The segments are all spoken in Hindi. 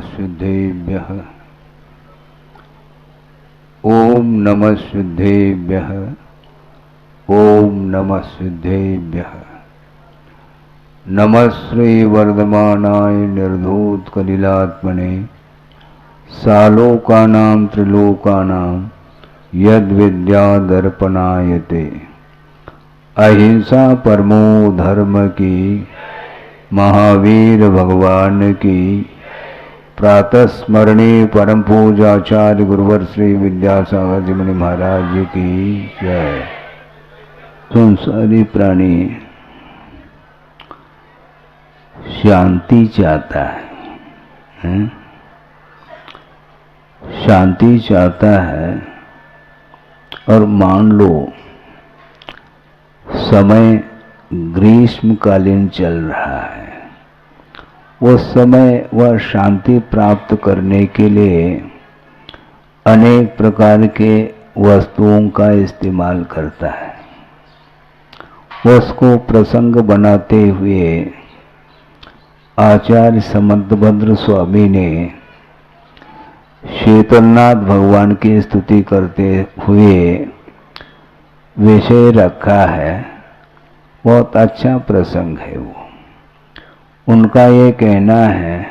सिद्धेभ्यः। ओम नमः सिद्धेभ्यः। ओम नमः सिद्धेभ्यः। नमः श्री वर्धमानाय निर्धूत कलिलात्मने सालोकानां त्रिलोकानां यद विद्या दर्पणायते। अहिंसा परमो धर्म की, महावीर भगवान की। प्रातः स्मरणीय परम पूजाचार्य गुरुवर श्री विद्यासागर जी मुनि महाराज जी की जय। संसारी प्राणी शांति चाहता है, शांति चाहता है। और मान लो समय ग्रीष्मकालीन चल रहा है, उस समय वह शांति प्राप्त करने के लिए अनेक प्रकार के वस्तुओं का इस्तेमाल करता है। उसको प्रसंग बनाते हुए आचार्य समंतभद्र स्वामी ने शीतलनाथ भगवान की स्तुति करते हुए विषय रखा है। बहुत अच्छा प्रसंग है वो। उनका ये कहना है,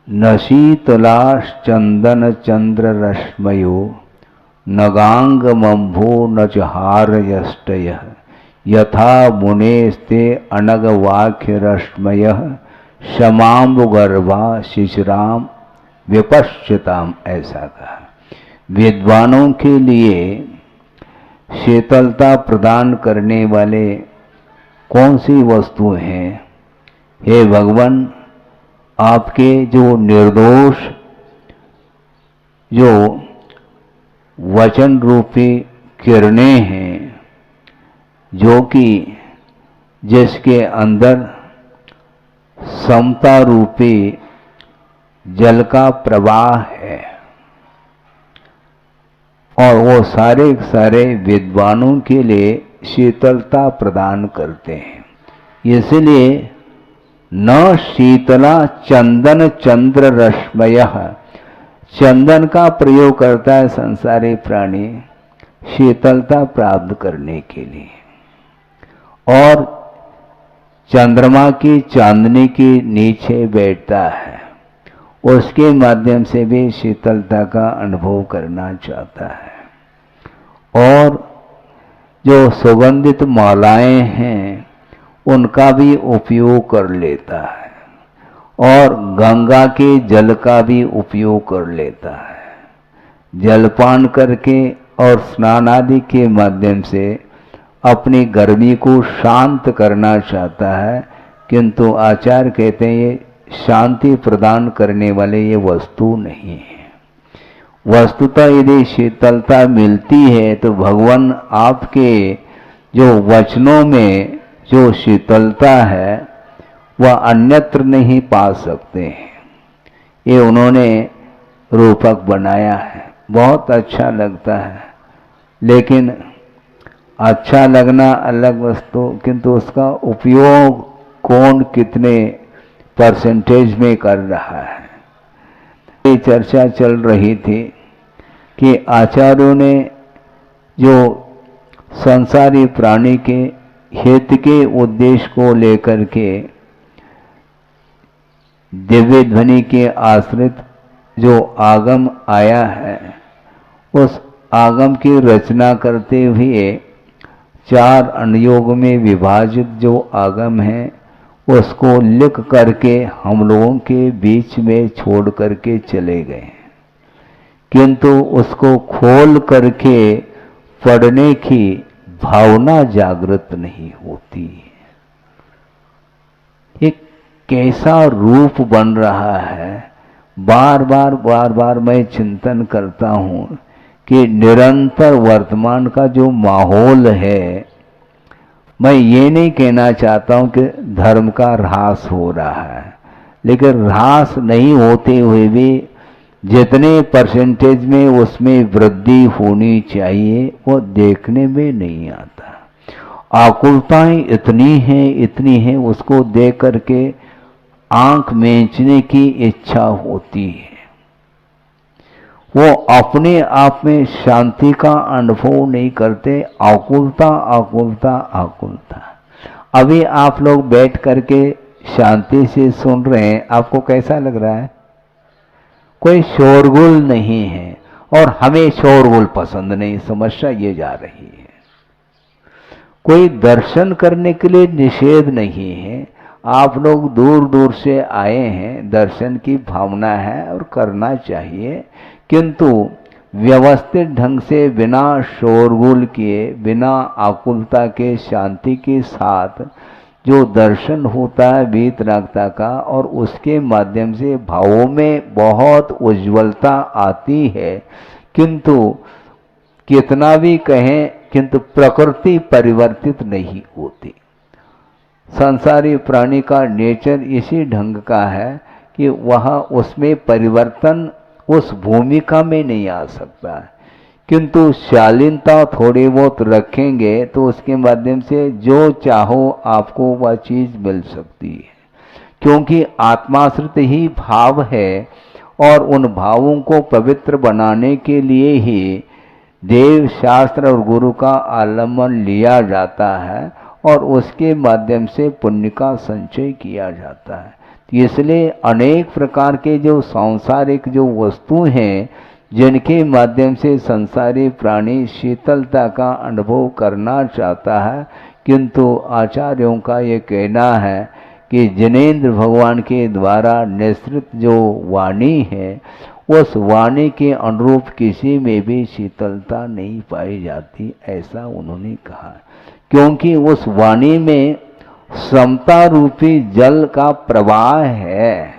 न शीतलाश चंदन चंद्र रश्मयो नगांग मम्भो न चहार यष्टय यथा मुनेस्ते अनग वाक्य रश्मय शमाम्ब गर्भा शिशराम विपश्यताम। ऐसा कहा। विद्वानों के लिए शीतलता प्रदान करने वाले कौन सी वस्तु हैं? हे भगवान, आपके जो निर्दोष जो वचन रूपी किरणें हैं, जो कि जिसके अंदर समता रूपी जल का प्रवाह है, और वो सारे सारे विद्वानों के लिए शीतलता प्रदान करते हैं। इसलिए न शीतला चंदन चंद्र रश्मयः, चंदन का प्रयोग करता है संसारी प्राणी शीतलता प्राप्त करने के लिए, और चंद्रमा की चांदनी के नीचे बैठता है, उसके माध्यम से भी शीतलता का अनुभव करना चाहता है। और जो सुगंधित मालाएं हैं उनका भी उपयोग कर लेता है, और गंगा के जल का भी उपयोग कर लेता है। जलपान करके और स्नान आदि के माध्यम से अपनी गर्मी को शांत करना चाहता है, किंतु आचार्य कहते हैं ये शांति प्रदान करने वाले ये वस्तु नहीं है। वस्तुतः यदि शीतलता मिलती है तो भगवान आपके जो वचनों में जो शीतलता है वह अन्यत्र नहीं पा सकते हैं। ये उन्होंने रूपक बनाया है, बहुत अच्छा लगता है। लेकिन अच्छा लगना अलग वस्तु, किंतु उसका उपयोग कौन कितने परसेंटेज में कर रहा है। ये चर्चा चल रही थी कि आचार्यों ने जो संसारी प्राणी के हित के उद्देश्य को लेकर के दिव्य ध्वनि के आश्रित जो आगम आया है, उस आगम की रचना करते हुए 4 अनुयोग में विभाजित जो आगम है उसको लिख करके हम लोगों के बीच में छोड़ करके चले गए, किंतु उसको खोल करके पढ़ने की भावना जागृत नहीं होती। एक कैसा रूप बन रहा है, बार बार मैं चिंतन करता हूँ कि निरंतर वर्तमान का जो माहौल है, मैं ये नहीं कहना चाहता हूँ कि धर्म का ह्रास हो रहा है, लेकिन ह्रास नहीं होते हुए भी जितने परसेंटेज में उसमें वृद्धि होनी चाहिए वो देखने में नहीं आता। आकुलताएं इतनी हैं उसको देख करके आंख मींचने की इच्छा होती है, वो अपने आप में शांति का अनुभव नहीं करते, आकुलता आकुलता आकुलता। अभी आप लोग बैठ करके शांति से सुन रहे हैं, आपको कैसा लग रहा है? कोई शोरगुल नहीं है, और हमें शोरगुल पसंद नहीं, समस्या ये जा रही है। कोई दर्शन करने के लिए निषेध नहीं है, आप लोग दूर दूर से आए हैं, दर्शन की भावना है और करना चाहिए, किंतु व्यवस्थित ढंग से बिना शोरगुल किए, बिना आकुलता के, शांति के साथ जो दर्शन होता है वीतरागता का, और उसके माध्यम से भावों में बहुत उज्ज्वलता आती है, किंतु कितना भी कहें किंतु प्रकृति परिवर्तित नहीं होती। संसारी प्राणी का नेचर इसी ढंग का है कि वह उसमें परिवर्तन उस भूमिका में नहीं आ सकता है, किंतु शालीनता थोड़ी बहुत रखेंगे तो उसके माध्यम से जो चाहो आपको वह चीज मिल सकती है, क्योंकि आत्माश्रित ही भाव है, और उन भावों को पवित्र बनाने के लिए ही देव शास्त्र और गुरु का आलम्बन लिया जाता है, और उसके माध्यम से पुण्य का संचय किया जाता है। इसलिए अनेक प्रकार के जो सांसारिक जो वस्तु हैं, जिनके माध्यम से संसारी प्राणी शीतलता का अनुभव करना चाहता है, किंतु आचार्यों का ये कहना है कि जिनेंद्र भगवान के द्वारा निश्रित जो वाणी है, उस वाणी के अनुरूप किसी में भी शीतलता नहीं पाई जाती, ऐसा उन्होंने कहा। क्योंकि उस वाणी में समता रूपी जल का प्रवाह है,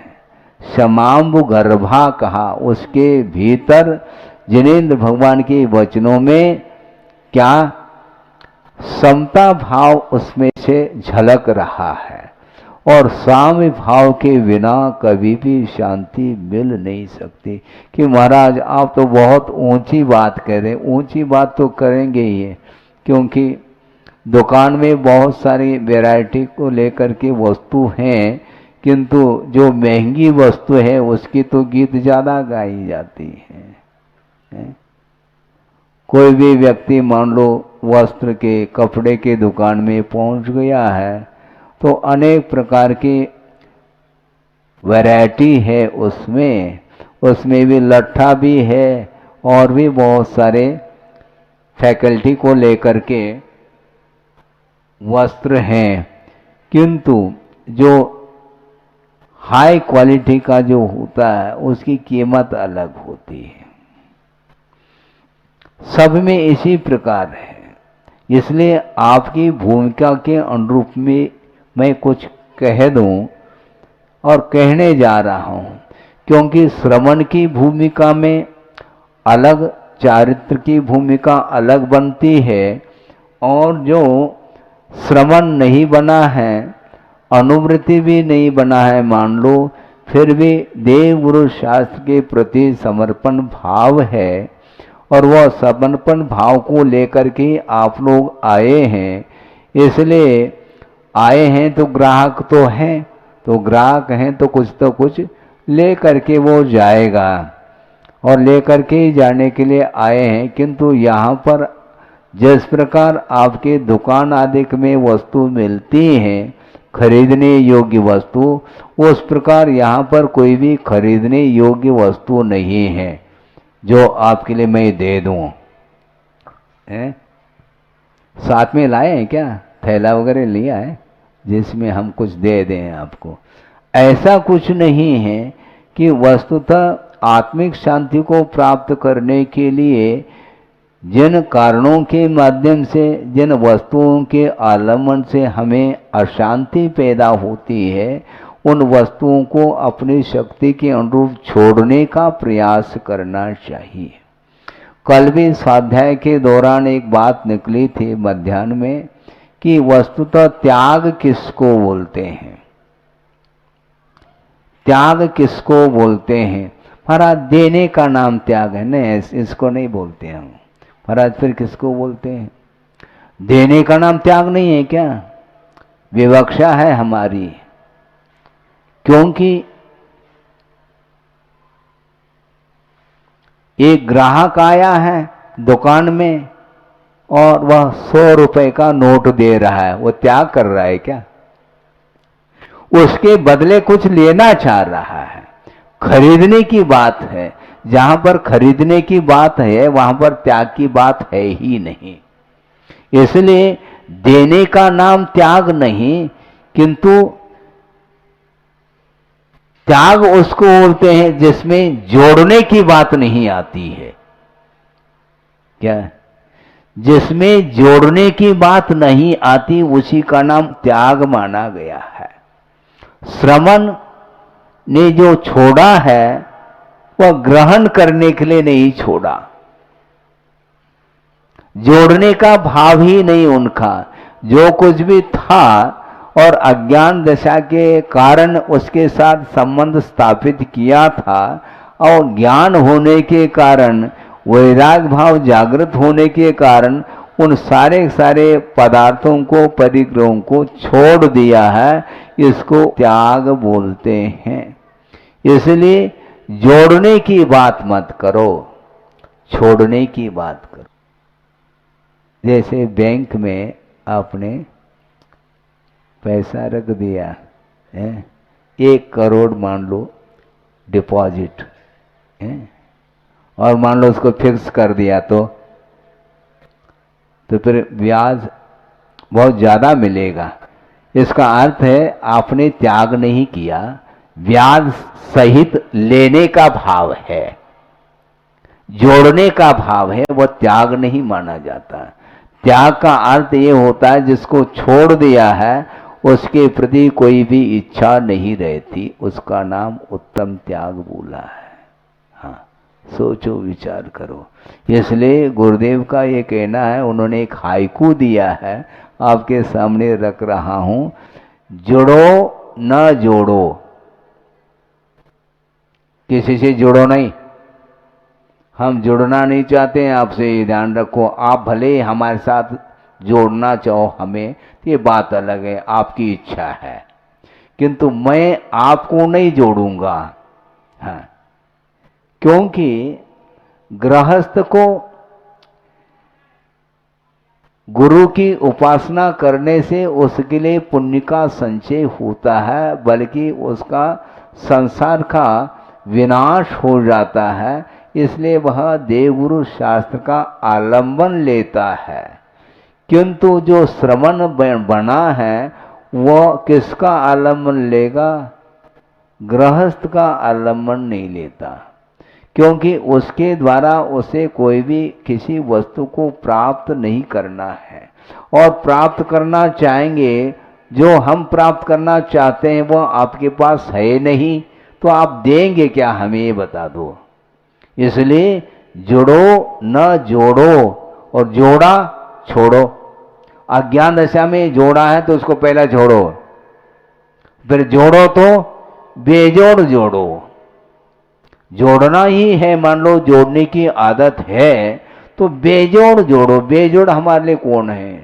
क्षमाम्बु गर्भा कहा, उसके भीतर जिनेंद्र भगवान के वचनों में क्या समता भाव उसमें से झलक रहा है, और साम्य भाव के बिना कभी भी शांति मिल नहीं सकती। कि महाराज आप तो बहुत ऊंची बात कह रहे, ऊंची बात तो करेंगे ही, क्योंकि दुकान में बहुत सारी वैरायटी को लेकर के वस्तु हैं, किंतु जो महंगी वस्तु है उसकी तो गीत ज़्यादा गाई जाती है। कोई भी व्यक्ति मान लो वस्त्र के, कपड़े के दुकान में पहुंच गया है, तो अनेक प्रकार की वैरायटी है उसमें भी लट्ठा भी है, और भी बहुत सारे फैकल्टी को लेकर के वस्त्र हैं, किंतु जो हाई क्वालिटी का जो होता है उसकी कीमत अलग होती है। सब में इसी प्रकार है। इसलिए आपकी भूमिका के अनुरूप में मैं कुछ कह दूं, और कहने जा रहा हूं, क्योंकि श्रवण की भूमिका में अलग, चारित्र की भूमिका अलग बनती है, और जो श्रवण नहीं बना है, अनुवृत्ति भी नहीं बना है मान लो, फिर भी देव गुरु शास्त्र के प्रति समर्पण भाव है, और वह समर्पण भाव को लेकर के आप लोग आए हैं। इसलिए आए हैं तो ग्राहक तो हैं, तो ग्राहक हैं तो कुछ ले करके वो जाएगा, और ले करके जाने के लिए आए हैं। किंतु यहाँ पर जिस प्रकार आपके दुकान आदि में वस्तु मिलती हैं, खरीदने योग्य वस्तु, उस प्रकार यहाँ पर कोई भी खरीदने योग्य वस्तु नहीं है जो आपके लिए मैं दे दूं। साथ में लाए हैं क्या? थैला वगैरह लिया है जिसमें हम कुछ दे दें आपको? ऐसा कुछ नहीं है। कि वस्तुतः आत्मिक शांति को प्राप्त करने के लिए जिन कारणों के माध्यम से, जिन वस्तुओं के आलम्बन से हमें अशांति पैदा होती है, उन वस्तुओं को अपनी शक्ति के अनुरूप छोड़ने का प्रयास करना चाहिए। कल भी स्वाध्याय के दौरान एक बात निकली थी मध्याह्न में कि वस्तुतः त्याग किसको बोलते हैं? त्याग किसको बोलते हैं? महाराज देने का नाम त्याग है। नहीं, इसको नहीं बोलते हम। महाराज फिर किसको बोलते हैं? देने का नाम त्याग नहीं है क्या? विवक्षा है हमारी। क्योंकि एक ग्राहक आया है दुकान में और वह 100 रुपए का नोट दे रहा है, वो त्याग कर रहा है क्या? उसके बदले कुछ लेना चाह रहा है। खरीदने की बात है। जहां पर खरीदने की बात है वहां पर त्याग की बात है ही नहीं। इसलिए देने का नाम त्याग नहीं, किंतु त्याग उसको बोलते हैं जिसमें जोड़ने की बात नहीं आती है। क्या? जिसमें जोड़ने की बात नहीं आती उसी का नाम त्याग माना गया है। श्रमण ने जो छोड़ा है वह ग्रहण करने के लिए नहीं छोड़ा, जोड़ने का भाव ही नहीं उनका। जो कुछ भी था और अज्ञान दशा के कारण उसके साथ संबंध स्थापित किया था, और ज्ञान होने के कारण, वैराग भाव जागृत होने के कारण उन सारे सारे पदार्थों को, परिग्रहों को छोड़ दिया है। इसको त्याग बोलते हैं। इसलिए जोड़ने की बात मत करो, छोड़ने की बात करो। जैसे बैंक में आपने पैसा रख दिया है, 1 करोड़ मान लो डिपॉजिट है, और मान लो उसको फिक्स कर दिया तो फिर ब्याज बहुत ज्यादा मिलेगा। इसका अर्थ है आपने त्याग नहीं किया, ब्याज सहित लेने का भाव है, जोड़ने का भाव है, वह त्याग नहीं माना जाता। त्याग का अर्थ ये होता है जिसको छोड़ दिया है उसके प्रति कोई भी इच्छा नहीं रहती, उसका नाम उत्तम त्याग बोला है। हाँ, सोचो विचार करो। इसलिए गुरुदेव का ये कहना है, उन्होंने एक हाइकू दिया है, आपके सामने रख रहा हूं। जुड़ो न जोड़ो, किसी से जुड़ो नहीं। हम जुड़ना नहीं चाहते हैं आपसे, ये ध्यान रखो। आप भले हमारे साथ जोड़ना चाहो हमें, ये बात अलग है, आपकी इच्छा है, किंतु मैं आपको नहीं जोड़ूंगा। हाँ, क्योंकि गृहस्थ को गुरु की उपासना करने से उसके लिए पुण्य का संचय होता है, बल्कि उसका संसार का विनाश हो जाता है। इसलिए वह देवगुरु शास्त्र का आलंबन लेता है। किंतु जो श्रवण बना है वह किसका आलंबन लेगा? गृहस्थ का आलंबन नहीं लेता, क्योंकि उसके द्वारा उसे कोई भी किसी वस्तु को प्राप्त नहीं करना है। और प्राप्त करना चाहेंगे, जो हम प्राप्त करना चाहते हैं वह आपके पास है नहीं, तो आप देंगे क्या हमें, ये बता दो। इसलिए जुड़ो न जोड़ो, और जोड़ा छोड़ो। अज्ञान दशा में जोड़ा है तो उसको पहला छोड़ो, फिर जोड़ो तो बेजोड़ जोड़ो। जोड़ना ही है, मान लो जोड़ने की आदत है तो बेजोड़ जोड़ो। बेजोड़ हमारे लिए कौन है?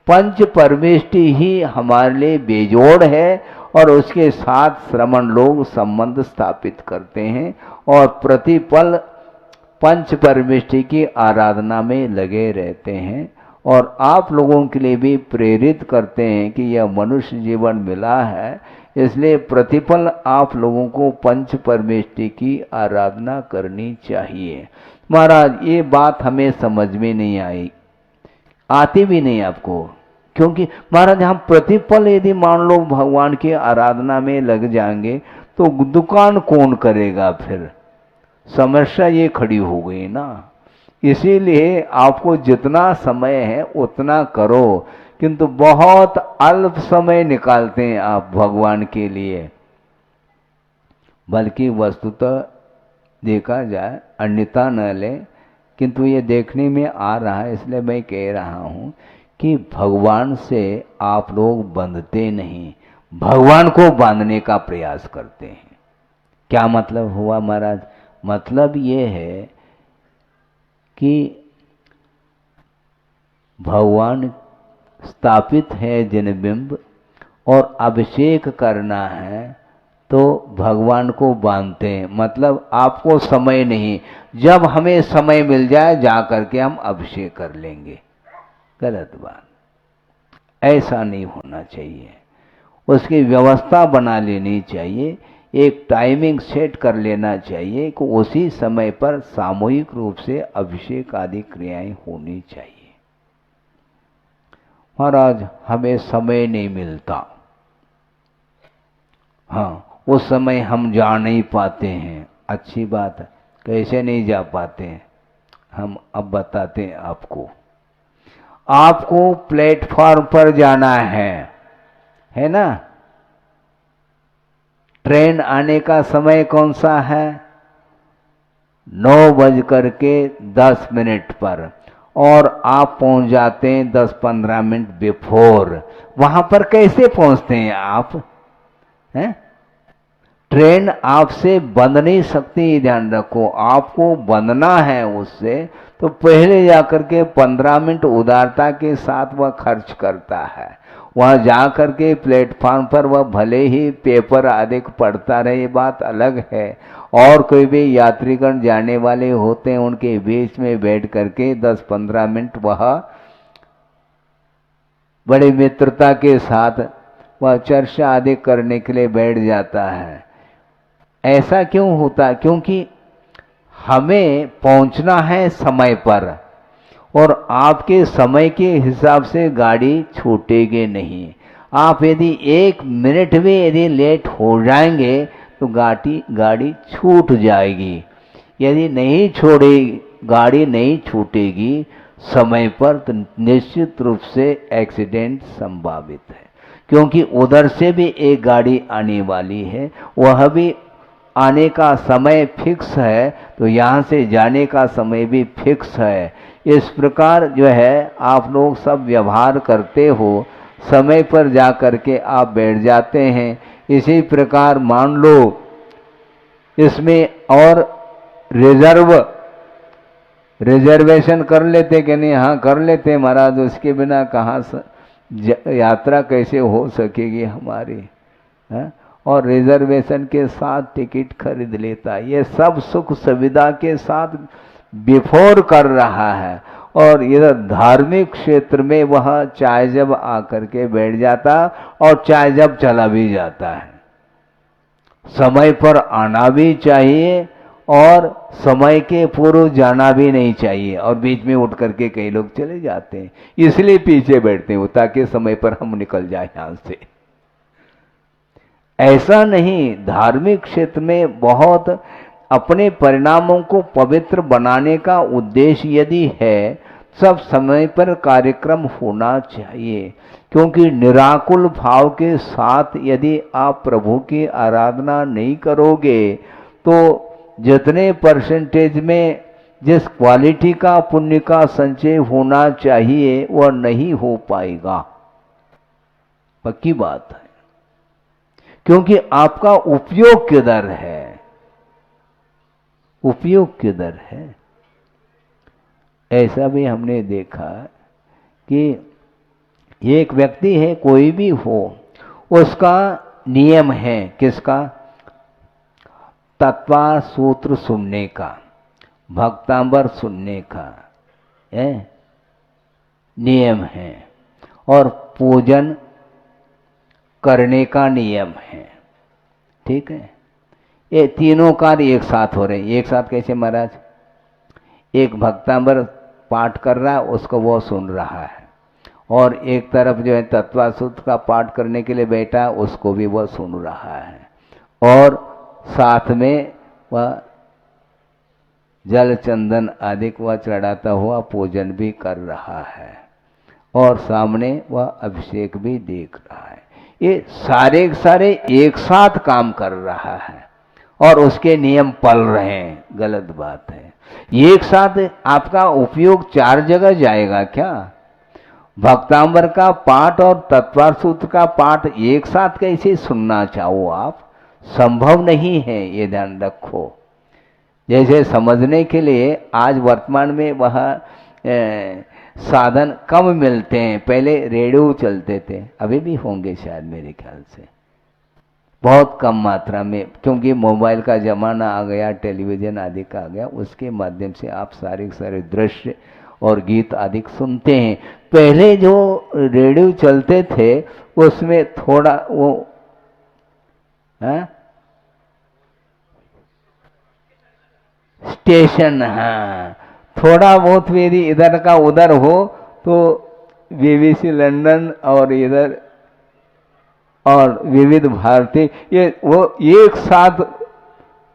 पंच परमेष्टि ही हमारे लिए बेजोड़ है, और उसके साथ श्रमण लोग संबंध स्थापित करते हैं और प्रतिपल पंच परमेष्टि की आराधना में लगे रहते हैं। और आप लोगों के लिए भी प्रेरित करते हैं कि यह मनुष्य जीवन मिला है, इसलिए प्रतिपल आप लोगों को पंच परमेष्टि की आराधना करनी चाहिए। महाराज, ये बात हमें समझ में नहीं आई, आती भी नहीं आपको, क्योंकि महाराज हम प्रतिपल यदि मान लो भगवान की आराधना में लग जाएंगे तो दुकान कौन करेगा? फिर समस्या ये खड़ी हो गई ना। इसीलिए आपको जितना समय है उतना करो, किंतु बहुत अल्प समय निकालते हैं आप भगवान के लिए। बल्कि वस्तुतः देखा जाए, अन्यथा न ले, किंतु ये देखने में आ रहा है, इसलिए मैं कह रहा हूं कि भगवान से आप लोग बंधते नहीं, भगवान को बांधने का प्रयास करते हैं। क्या मतलब हुआ महाराज? मतलब ये है कि भगवान स्थापित है जिन बिंब, और अभिषेक करना है तो भगवान को बांधते हैं, मतलब आपको समय नहीं, जब हमें समय मिल जाए जा करके हम अभिषेक कर लेंगे। गलत बात, ऐसा नहीं होना चाहिए। उसकी व्यवस्था बना लेनी चाहिए, एक टाइमिंग सेट कर लेना चाहिए कि उसी समय पर सामूहिक रूप से अभिषेक आदि क्रियाएं होनी चाहिए। महाराज हमें समय नहीं मिलता, हाँ उस समय हम जा नहीं पाते हैं। अच्छी बात है, कैसे नहीं जा पाते हैं हम अब बताते हैं आपको। आपको प्लेटफॉर्म पर जाना है ना? ट्रेन आने का समय कौन सा है? 9:10 पर, और आप पहुंच जाते हैं 10-15 मिनट बिफोर। वहां पर कैसे पहुंचते हैं आप? हैं? ट्रेन आपसे बंध नहीं सकती, ध्यान रखो। आपको बंधना है उससे, तो पहले जाकर के 15 मिनट उदारता के साथ वह खर्च करता है। वहां जाकर के प्लेटफॉर्म पर वह भले ही पेपर आदि पढ़ता रहे, ये बात अलग है। और कोई भी यात्रीगण जाने वाले होते हैं, उनके बीच में बैठ करके 10-15 मिनट वह बड़ी मित्रता के साथ वह चर्चा आदि करने के लिए बैठ जाता है। ऐसा क्यों होता? क्योंकि हमें पहुंचना है समय पर, और आपके समय के हिसाब से गाड़ी छूटेगी नहीं। आप यदि 1 मिनट भी यदि लेट हो जाएंगे तो गाड़ी छूट जाएगी। यदि नहीं छोड़ेगी, गाड़ी नहीं छूटेगी समय पर, तो निश्चित रूप से एक्सीडेंट संभावित है। क्योंकि उधर से भी एक गाड़ी आने वाली है, वह भी आने का समय फिक्स है, तो यहाँ से जाने का समय भी फिक्स है। इस प्रकार जो है आप लोग सब व्यवहार करते हो, समय पर जा कर के आप बैठ जाते हैं। इसी प्रकार मान लो इसमें और रिजर्वेशन कर लेते कि नहीं? हाँ कर लेते महाराज, उसके बिना कहाँ यात्रा कैसे हो सकेगी हमारी, है? और रिजर्वेशन के साथ टिकट खरीद लेता। ये सब सुख सुविधा के साथ बिफोर कर रहा है, और इधर धार्मिक क्षेत्र में वह चाहे जब आकर के बैठ जाता और चाहे जब चला भी जाता है। समय पर आना भी चाहिए और समय के पूर्व जाना भी नहीं चाहिए, और बीच में उठ करके कई लोग चले जाते हैं, इसलिए पीछे बैठते हैं ताकि समय पर हम निकल जाए यहां से। ऐसा नहीं, धार्मिक क्षेत्र में बहुत अपने परिणामों को पवित्र बनाने का उद्देश्य यदि है, सब समय पर कार्यक्रम होना चाहिए। क्योंकि निराकुल भाव के साथ यदि आप प्रभु की आराधना नहीं करोगे तो जितने परसेंटेज में जिस क्वालिटी का पुण्य का संचय होना चाहिए वह नहीं हो पाएगा, पक्की बात है। क्योंकि आपका उपयोग किधर है? उपयोग किधर है? ऐसा भी हमने देखा कि एक व्यक्ति है, कोई भी हो, उसका नियम है, किसका? तत्वार सूत्र सुनने का, भक्तांबर सुनने का नियम है, और पूजन करने का नियम है। ठीक है, ये तीनों कार्य एक साथ हो रहे हैं। एक साथ कैसे महाराज? एक भक्तांबर पाठ कर रहा है, उसको वो सुन रहा है, और एक तरफ जो है तत्वासूत्र का पाठ करने के लिए बैठा है, उसको भी वह सुन रहा है, और साथ में वह जल चंदन आदि वह चढ़ाता हुआ पूजन भी कर रहा है, और सामने वह अभिषेक भी देख रहा है। ये सारे सारे एक साथ काम कर रहा है और उसके नियम पल रहे हैं। गलत बात है। एक साथ आपका उपयोग 4 जगह जाएगा क्या? भक्तांबर का पाठ और तत्वार सूत्र का पाठ एक साथ कैसे सुनना चाहो आप? संभव नहीं है, ये ध्यान रखो। जैसे समझने के लिए आज वर्तमान में वह साधन कम मिलते हैं। पहले रेडियो चलते थे, अभी भी होंगे शायद मेरे ख्याल से, बहुत कम मात्रा में, क्योंकि मोबाइल का ज़माना आ गया, टेलीविज़न आदि का आ गया, उसके माध्यम से आप सारे सारे दृश्य और गीत आदि सुनते हैं। पहले जो रेडियो चलते थे उसमें थोड़ा वो स्टेशन, हाँ, थोड़ा बहुत यदि इधर का उधर हो तो बीबीसी लंदन और इधर और विविध भारती, ये वो एक साथ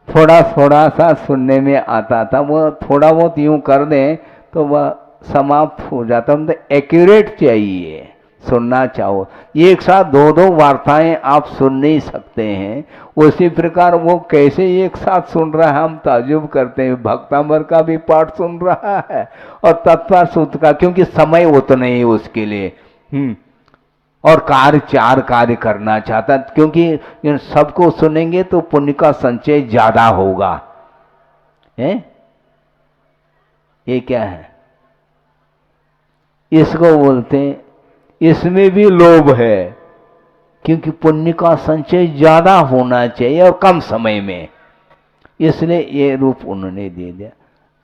थोड़ा थोड़ा सा सुनने में आता था। वो थोड़ा बहुत यूं कर दें तो वह समाप्त हो जाता। मतलब एक्यूरेट चाहिए सुनना चाहो, एक साथ दो दो वार्ताएं आप सुन नहीं सकते हैं। उसी प्रकार वो कैसे एक साथ सुन रहा है, हम ताज्जुब करते हैं। भक्तामर का भी पाठ सुन रहा है और तत्पर सूत्र का, क्योंकि समय उतना ही उसके लिए और चार कार्य करना चाहता, क्योंकि इन सबको सुनेंगे तो पुण्य का संचय ज्यादा होगा। है ये क्या है, इसको बोलते हैं, इसमें भी लोभ है, क्योंकि पुण्य का संचय ज्यादा होना चाहिए और कम समय में, इसलिए ये रूप उन्होंने दे दिया।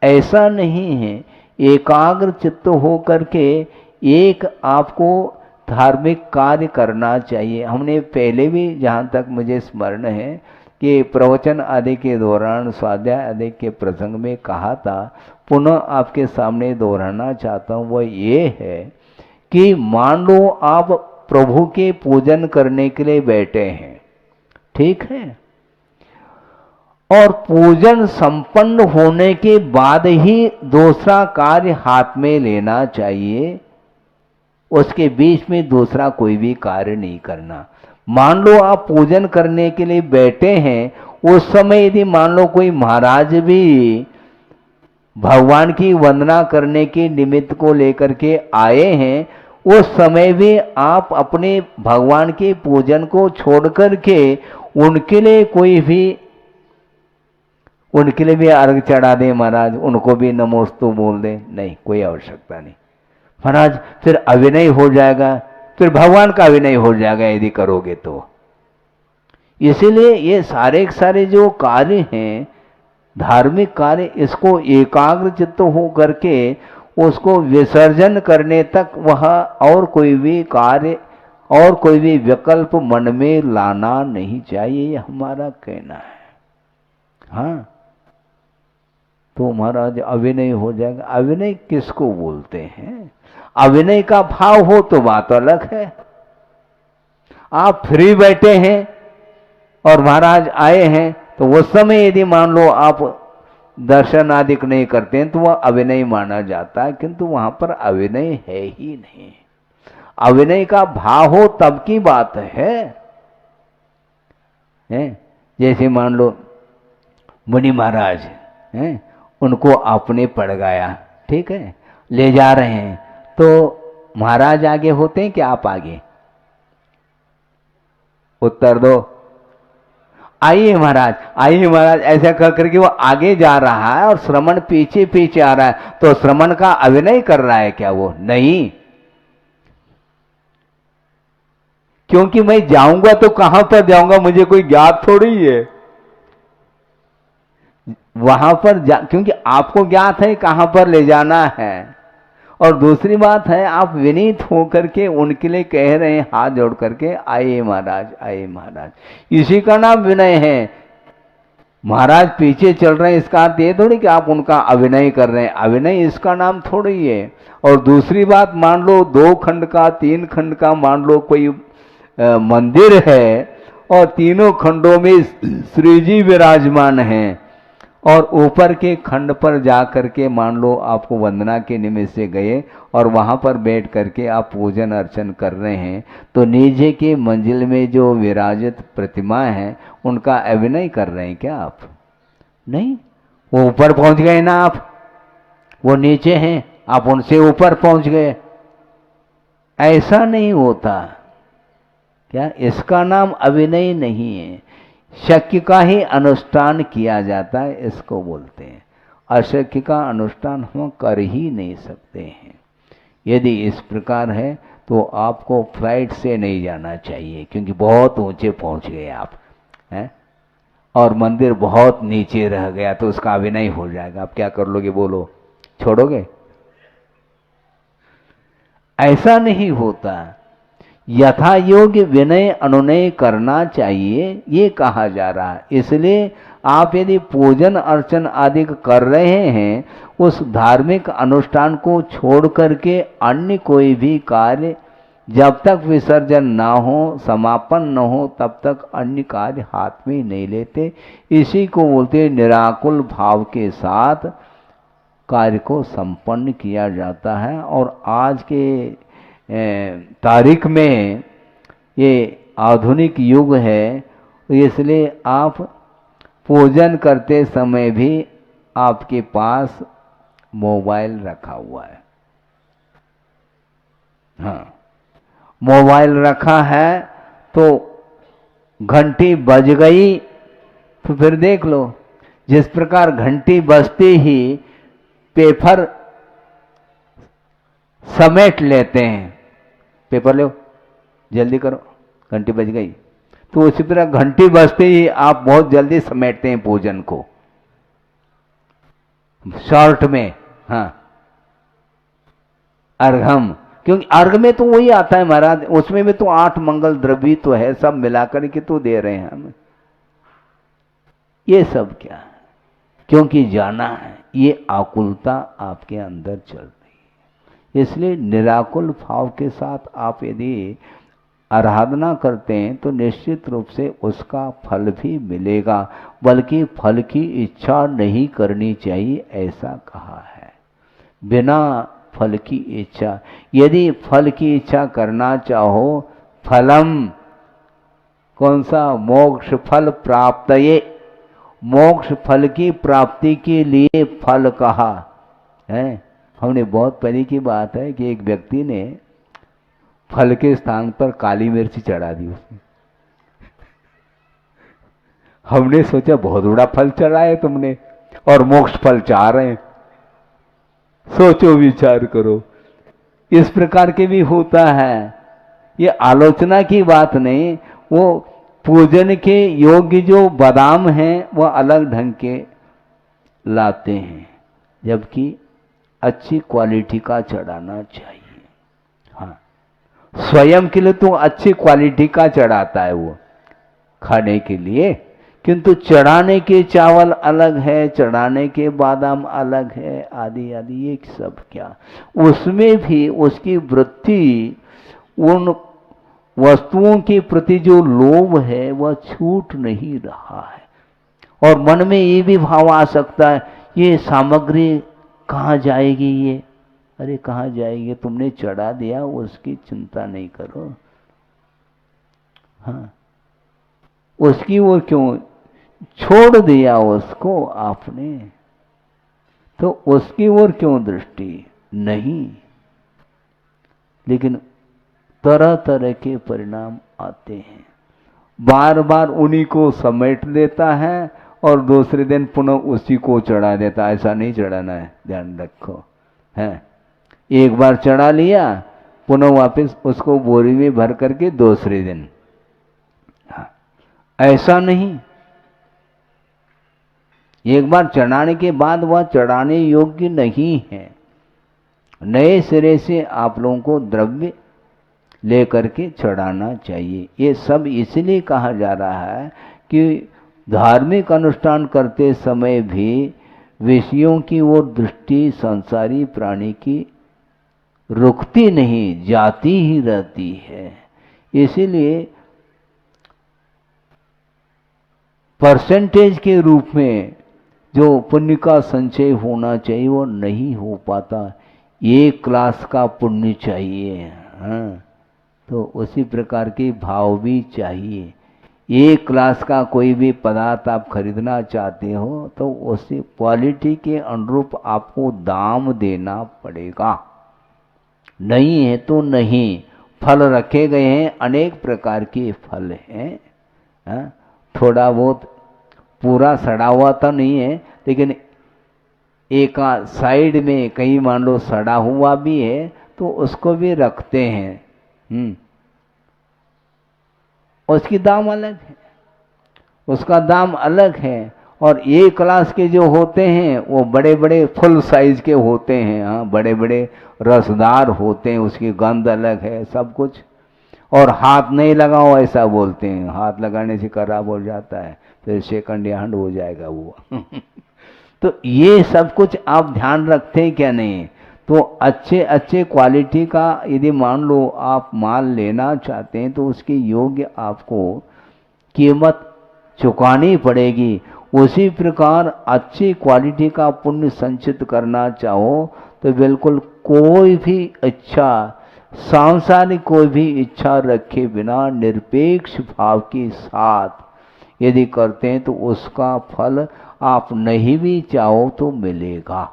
ऐसा नहीं है, एकाग्र चित्त हो करके एक आपको धार्मिक कार्य करना चाहिए। हमने पहले भी, जहाँ तक मुझे स्मरण है, कि प्रवचन आदि के दौरान, स्वाध्याय आदि के प्रसंग में कहा था, पुनः आपके सामने दोहराना चाहता हूँ। वह ये है कि मान लो आप प्रभु के पूजन करने के लिए बैठे हैं, ठीक है, और पूजन संपन्न होने के बाद ही दूसरा कार्य हाथ में लेना चाहिए। उसके बीच में दूसरा कोई भी कार्य नहीं करना। मान लो आप पूजन करने के लिए बैठे हैं, उस समय यदि मान लो कोई महाराज भी भगवान की वंदना करने के निमित्त को लेकर के आए हैं, उस समय भी आप अपने भगवान के पूजन को छोड़ करके उनके लिए भी अर्घ चढ़ा दें महाराज, उनको भी नमोस्तु बोल दें, नहीं, कोई आवश्यकता नहीं महाराज। फिर अविनय हो जाएगा, फिर भगवान का अविनय हो जाएगा यदि करोगे तो। इसीलिए ये सारे जो कार्य हैं, धार्मिक कार्य, इसको एकाग्र चित्त हो करके उसको विसर्जन करने तक वह और कोई भी कार्य और कोई भी विकल्प मन में लाना नहीं चाहिए, ये हमारा कहना है। हाँ, तो महाराज अविनय हो जाएगा। अविनय किसको बोलते हैं? अविनय का भाव हो तो बात अलग है। आप फ्री बैठे हैं और महाराज आए हैं, तो उस समय यदि मान लो आप दर्शन आदि नहीं करते हैं तो वह अविनय माना जाता है, किंतु वहां पर अविनय है ही नहीं। अविनय का भाव हो तब की बात है। जैसे मान लो मुनि महाराज हैं, उनको आपने पड़गाया, ठीक है, ले जा रहे हैं, तो महाराज आगे होते हैं कि आप आगे? उत्तर दो। आइए महाराज, आइए महाराज, ऐसा कर करके वो आगे जा रहा है और श्रमण पीछे पीछे आ रहा है, तो श्रमण का अभिनय कर रहा है क्या वो? नहीं, क्योंकि मैं जाऊंगा तो कहां पर जाऊंगा, मुझे कोई ज्ञात थोड़ी है वहां पर क्योंकि आपको ज्ञात है कहां पर ले जाना है। और दूसरी बात है, आप विनीत होकर के उनके लिए कह रहे हैं हाथ जोड़ करके, आइए महाराज, आइए महाराज, इसी का नाम विनय है। महाराज पीछे चल रहे हैं इसका अर्थ ये थोड़ी कि आप उनका अभिनय कर रहे हैं, अभिनय इसका नाम थोड़ी है। और दूसरी बात, मान लो 2 खंड का 3 खंड का मान लो कोई मंदिर है और तीनों खंडों में श्री जी विराजमान हैं, और ऊपर के खंड पर जा करके मान लो आपको वंदना के निमित्त से गए और वहां पर बैठ करके आप पूजन अर्चन कर रहे हैं, तो नीचे के मंजिल में जो विराजित प्रतिमा है उनका अभिनय कर रहे हैं क्या आप? नहीं, वो ऊपर पहुंच गए ना आप, वो नीचे हैं, आप उनसे ऊपर पहुंच गए। ऐसा नहीं होता क्या? इसका नाम अभिनय नहीं है, शक्य का ही अनुष्ठान किया जाता है, इसको बोलते हैं। अशक्य का अनुष्ठान हम कर ही नहीं सकते हैं। यदि इस प्रकार है तो आपको फ्लाइट से नहीं जाना चाहिए, क्योंकि बहुत ऊंचे पहुंच गए आप, है, और मंदिर बहुत नीचे रह गया तो उसका अभिनय हो जाएगा, आप क्या कर लोगे, बोलो, छोड़ोगे? ऐसा नहीं होता। यथा योग्य विनय अनुनय करना चाहिए, ये कहा जा रहा है। इसलिए आप यदि पूजन अर्चन आदि कर रहे हैं, उस धार्मिक अनुष्ठान को छोड़ करके अन्य कोई भी कार्य जब तक विसर्जन ना हो, समापन न हो, तब तक अन्य कार्य हाथ में नहीं लेते। इसी को बोलते निराकुल भाव के साथ कार्य को संपन्न किया जाता है। और आज के तारीख में ये आधुनिक युग है, इसलिए आप पूजन करते समय भी आपके पास मोबाइल रखा हुआ है। हाँ, मोबाइल रखा है तो घंटी बज गई तो फिर देख लो, जिस प्रकार घंटी बजते ही पेपर समेट लेते हैं, पेपर लो जल्दी करो, घंटी बज गई, तो उसी तरह घंटी बजते ही आप बहुत जल्दी समेटते हैं भोजन को शॉर्ट में। हाँ, अर्घम, क्योंकि अर्घ में तो वही आता है महाराज, उसमें भी तो 8 मंगल द्रव्य तो है, सब मिलाकर के तो दे रहे हैं हमें। ये सब क्या है? क्योंकि जाना है, ये आकुलता आपके अंदर चल रही है। इसलिए निराकुल भाव के साथ आप यदि आराधना करते हैं तो निश्चित रूप से उसका फल भी मिलेगा, बल्कि फल की इच्छा नहीं करनी चाहिए, ऐसा कहा है। बिना फल की इच्छा, यदि फल की इच्छा करना चाहो, फलम कौन सा, मोक्ष फल प्राप्त, ये मोक्ष फल की प्राप्ति के लिए फल कहा है। हमने बहुत पहले की बात है कि एक व्यक्ति ने फल के स्थान पर काली मिर्च चढ़ा दी उसने। हमने सोचा बहुत बड़ा फल चढ़ाया तुमने और मोक्ष फल चाह रहे हैं। सोचो, विचार करो, इस प्रकार के भी होता है। ये आलोचना की बात नहीं, वो पूजन के योग्य जो बादाम हैं वह अलग ढंग के लाते हैं, जबकि अच्छी क्वालिटी का चढ़ाना चाहिए। हाँ, स्वयं के लिए तो अच्छी क्वालिटी का चढ़ाता है वो खाने के लिए, किंतु चढ़ाने के चावल अलग है, चढ़ाने के बादाम अलग है, आदि आदि, ये सब क्या, उसमें भी उसकी वृत्ति उन वस्तुओं के प्रति जो लोभ है वह छूट नहीं रहा है। और मन में ये भी भाव आ सकता है, ये सामग्री कहाँ जाएगी, ये अरे कहाँ जाएगी, तुमने चढ़ा दिया, उसकी चिंता नहीं करो। हाँ, उसकी वो क्यों छोड़ दिया उसको आपने, तो उसकी ओर क्यों दृष्टि नहीं। लेकिन तरह तरह के परिणाम आते हैं, बार बार उन्हीं को समेट देता है और दूसरे दिन पुनः उसी को चढ़ा देता है। ऐसा नहीं चढ़ाना है, ध्यान रखो। है, एक बार चढ़ा लिया, पुनः वापस उसको बोरी में भर करके दूसरे दिन। हाँ, ऐसा नहीं। एक बार चढ़ाने के बाद वह चढ़ाने योग्य नहीं है। नए सिरे से आप लोगों को द्रव्य लेकर के चढ़ाना चाहिए। ये सब इसलिए कहा जा रहा है कि धार्मिक अनुष्ठान करते समय भी विषयों की ओर दृष्टि संसारी प्राणी की रुकती नहीं, जाती ही रहती है। इसीलिए परसेंटेज के रूप में जो पुण्य का संचय होना चाहिए वो नहीं हो पाता। एक क्लास का पुण्य चाहिए। हाँ, तो उसी प्रकार के भाव भी चाहिए। एक क्लास का कोई भी पदार्थ आप खरीदना चाहते हो तो उसी क्वालिटी के अनुरूप आपको दाम देना पड़ेगा। नहीं है तो नहीं। फल रखे गए हैं, अनेक प्रकार के फल हैं। थोड़ा बहुत पूरा सड़ा हुआ तो नहीं है, लेकिन एक साइड में कहीं मान लो सड़ा हुआ भी है तो उसको भी रखते हैं। उसकी दाम अलग है। उसका दाम अलग है। और ए क्लास के जो होते हैं वो बड़े बड़े फुल साइज के होते हैं, हाँ, बड़े बड़े रसदार होते हैं, उसकी गंध अलग है सब कुछ। और हाथ नहीं लगाओ ऐसा बोलते हैं, हाथ लगाने से खराब हो जाता है, फिर सेकंड हैंड हो जाएगा वो। तो ये सब कुछ आप ध्यान रखते हैं क्या नहीं? तो अच्छे अच्छे क्वालिटी का यदि मान लो आप माल लेना चाहते हैं तो उसके योग्य आपको कीमत चुकानी पड़ेगी। उसी प्रकार अच्छी क्वालिटी का पुण्य संचित करना चाहो तो बिल्कुल कोई भी इच्छा, सांसारिक कोई भी इच्छा रखे बिना निरपेक्ष भाव के साथ यदि करते हैं तो उसका फल आप नहीं भी चाहो तो मिलेगा।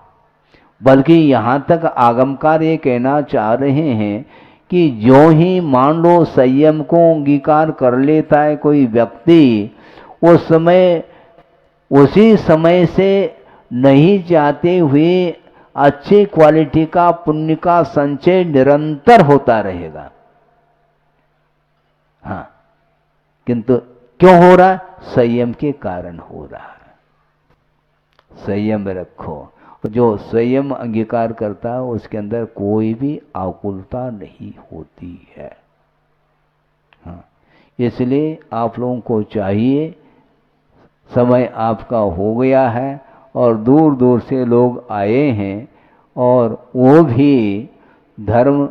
बल्कि यहाँ तक आगमकार ये कहना चाह रहे हैं कि जो ही मान लो संयम को अंगीकार कर लेता है कोई व्यक्ति, उस समय उसी समय से नहीं चाहते हुए अच्छी क्वालिटी का पुण्य का संचय निरंतर होता रहेगा। हाँ, किंतु क्यों हो रहा है? संयम के कारण हो रहा है। संयम रखो। जो संयम अंगीकार करता है उसके अंदर कोई भी आकुलता नहीं होती है। हाँ, इसलिए आप लोगों को चाहिए, समय आपका हो गया है और दूर दूर से लोग आए हैं और वो भी धर्म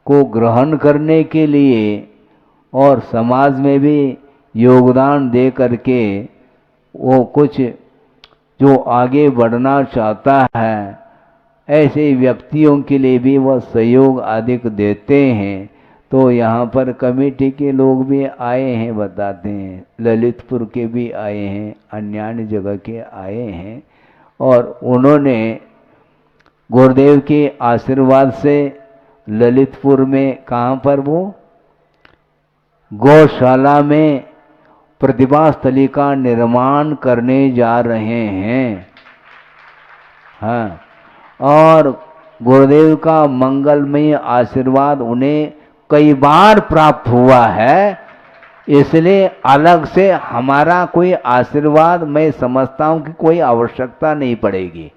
को ग्रहण करने के लिए और समाज में भी योगदान दे करके वो कुछ जो आगे बढ़ना चाहता है ऐसे व्यक्तियों के लिए भी वह सहयोग आदि देते हैं। तो यहाँ पर कमेटी के लोग भी आए हैं, बताते हैं, ललितपुर के भी आए हैं, अन्य जगह के आए हैं और उन्होंने गुरुदेव के आशीर्वाद से ललितपुर में, कहाँ पर, वो गौशाला में प्रतिभा स्थली का निर्माण करने जा रहे हैं। हाँ, और गुरुदेव का मंगलमय आशीर्वाद उन्हें कई बार प्राप्त हुआ है, इसलिए अलग से हमारा कोई आशीर्वाद मैं समझता हूं कि कोई आवश्यकता नहीं पड़ेगी।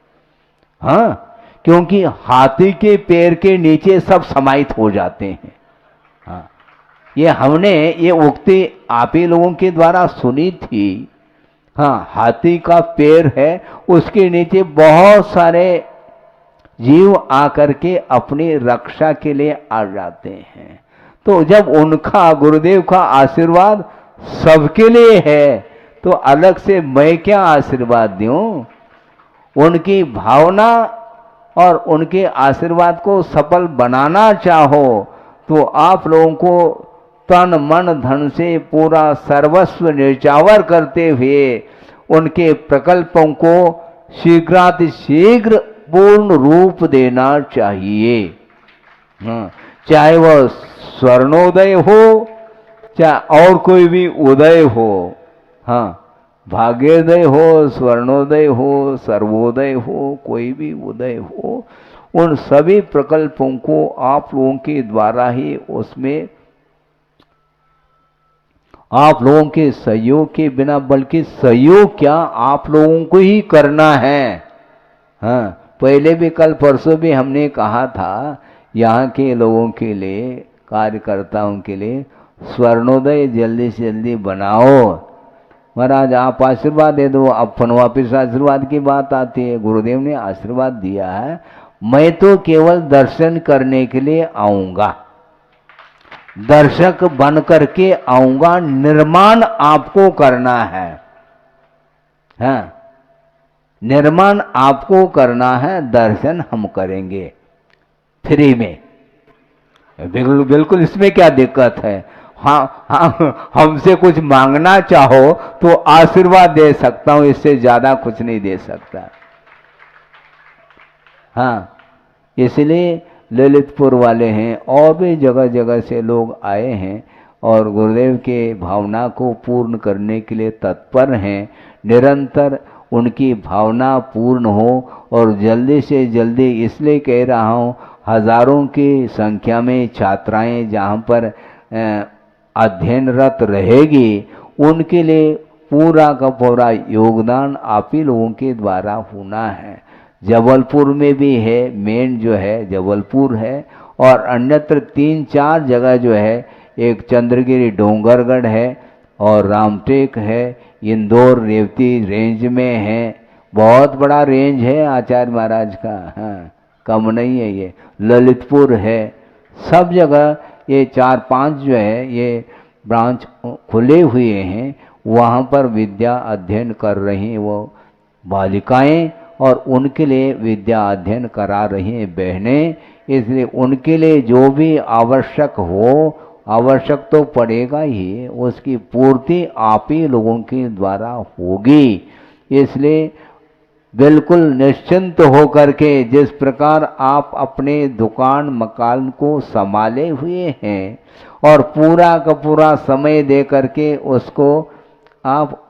हाँ, क्योंकि हाथी के पैर के नीचे सब समाहित हो जाते हैं। हाँ, ये हमने ये उक्ति आप ही लोगों के द्वारा सुनी थी। हाँ, हाथी का पैर है, उसके नीचे बहुत सारे जीव आकर के अपनी रक्षा के लिए आ जाते हैं। तो जब उनका, गुरुदेव का आशीर्वाद सबके लिए है तो अलग से मैं क्या आशीर्वाद दूं? उनकी भावना और उनके आशीर्वाद को सफल बनाना चाहो तो आप लोगों को तन मन धन से पूरा सर्वस्व न्यौछावर करते हुए उनके प्रकल्पों को शीघ्रातिशीघ्र पूर्ण रूप देना चाहिए। हाँ, चाहे वह स्वर्णोदय हो चाहे और कोई भी उदय हो। हाँ, भाग्योदय हो, स्वर्णोदय हो, सर्वोदय हो, कोई भी उदय हो, उन सभी प्रकल्पों को आप लोगों के द्वारा ही, उसमें आप लोगों के सहयोग के बिना, बल्कि सहयोग क्या आप लोगों को ही करना है। हाँ, पहले भी, कल परसों भी हमने कहा था यहाँ के लोगों के लिए, कार्यकर्ताओं के लिए, स्वर्णोदय जल्दी से जल्दी बनाओ। महाराज आप आशीर्वाद दे दो। अब फिर वापिस आशीर्वाद की बात आती है। गुरुदेव ने आशीर्वाद दिया है, मैं तो केवल दर्शन करने के लिए आऊंगा, दर्शक बन करके आऊंगा, निर्माण आपको करना है। हाँ, निर्माण आपको करना है, दर्शन हम करेंगे फ्री में। बिल्कुल बिल्कुल, इसमें क्या दिक्कत है? हाँ हाँ, हमसे कुछ मांगना चाहो तो आशीर्वाद दे सकता हूं, इससे ज्यादा कुछ नहीं दे सकता। हाँ, इसलिए ललितपुर वाले हैं और भी जगह जगह से लोग आए हैं और गुरुदेव के भावना को पूर्ण करने के लिए तत्पर हैं। निरंतर उनकी भावना पूर्ण हो और जल्दी से जल्दी, इसलिए कह रहा हूँ, हजारों की संख्या में छात्राएं जहाँ पर अध्ययनरत रहेगी उनके लिए पूरा का पूरा योगदान आप ही लोगों के द्वारा होना है। जबलपुर में भी है, मेन जो है जबलपुर है, और अन्यत्र 3-4 जगह जो है, एक चंद्रगिरी डोंगरगढ़ है और रामटेक है, इंदौर रेवती रेंज में है, बहुत बड़ा रेंज है आचार्य महाराज का, हाँ कम नहीं है ये। ललितपुर है, सब जगह ये 4-5 जो है ये ब्रांच खुले हुए हैं, वहाँ पर विद्या अध्ययन कर रही हैं वो बालिकाएं, और उनके लिए विद्या अध्ययन करा रही हैं बहनें। इसलिए उनके लिए जो भी आवश्यक हो, आवश्यक तो पड़ेगा ही, उसकी पूर्ति आप ही लोगों के द्वारा होगी। इसलिए बिल्कुल निश्चिंत हो करके, जिस प्रकार आप अपने दुकान मकान को संभाले हुए हैं और पूरा का पूरा समय दे करके उसको आप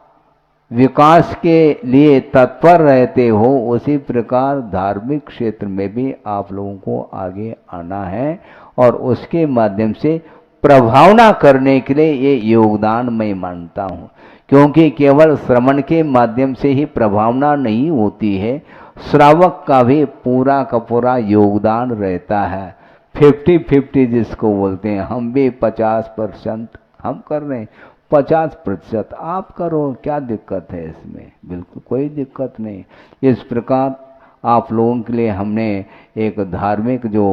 विकास के लिए तत्पर रहते हो, उसी प्रकार धार्मिक क्षेत्र में भी आप लोगों को आगे आना है और उसके माध्यम से प्रभावना करने के लिए ये योगदान मैं मानता हूँ। क्योंकि केवल श्रवण के माध्यम से ही प्रभावना नहीं होती है, श्रावक का भी पूरा का पूरा योगदान रहता है। 50-50 जिसको बोलते हैं, हम भी 50% हम कर रहे हैं, 50% आप करो, क्या दिक्कत है इसमें? बिल्कुल कोई दिक्कत नहीं। इस प्रकार आप लोगों के लिए हमने एक धार्मिक जो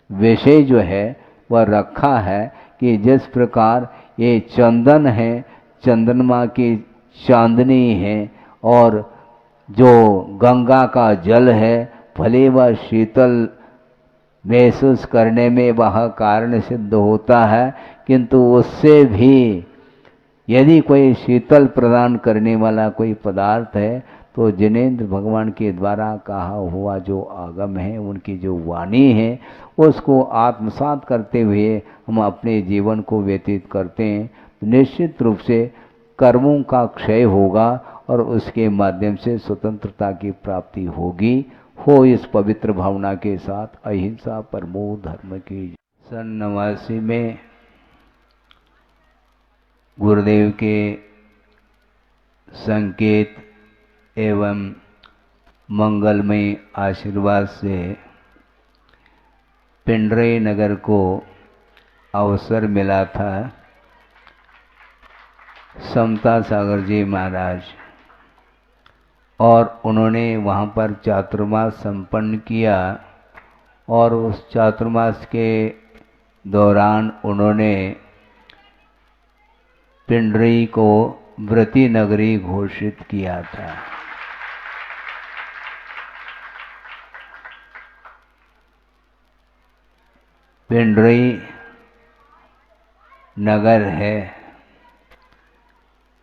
विषय जो है वह रखा है कि जिस प्रकार ये चंदन है, चंद्रमा की चांदनी है, और जो गंगा का जल है, भले वह शीतल महसूस करने में वह कारण सिद्ध होता है, किंतु उससे भी यदि कोई शीतल प्रदान करने वाला कोई पदार्थ है तो जिनेंद्र भगवान के द्वारा कहा हुआ जो आगम है, उनकी जो वाणी है, उसको आत्मसात करते हुए हम अपने जीवन को व्यतीत करते हैं, तो निश्चित रूप से कर्मों का क्षय होगा और उसके माध्यम से स्वतंत्रता की प्राप्ति होगी। हो इस पवित्र भावना के साथ अहिंसा परमो धर्म की। सन 89 में गुरुदेव के संकेत एवं मंगलमय आशीर्वाद से पिंडरे नगर को अवसर मिला था। समता सागर जी महाराज, और उन्होंने वहाँ पर चातुर्मास संपन्न किया, और उस चातुर्मास के दौरान उन्होंने पिंडरी को व्रती नगरी घोषित किया था। पिंडरी नगर है,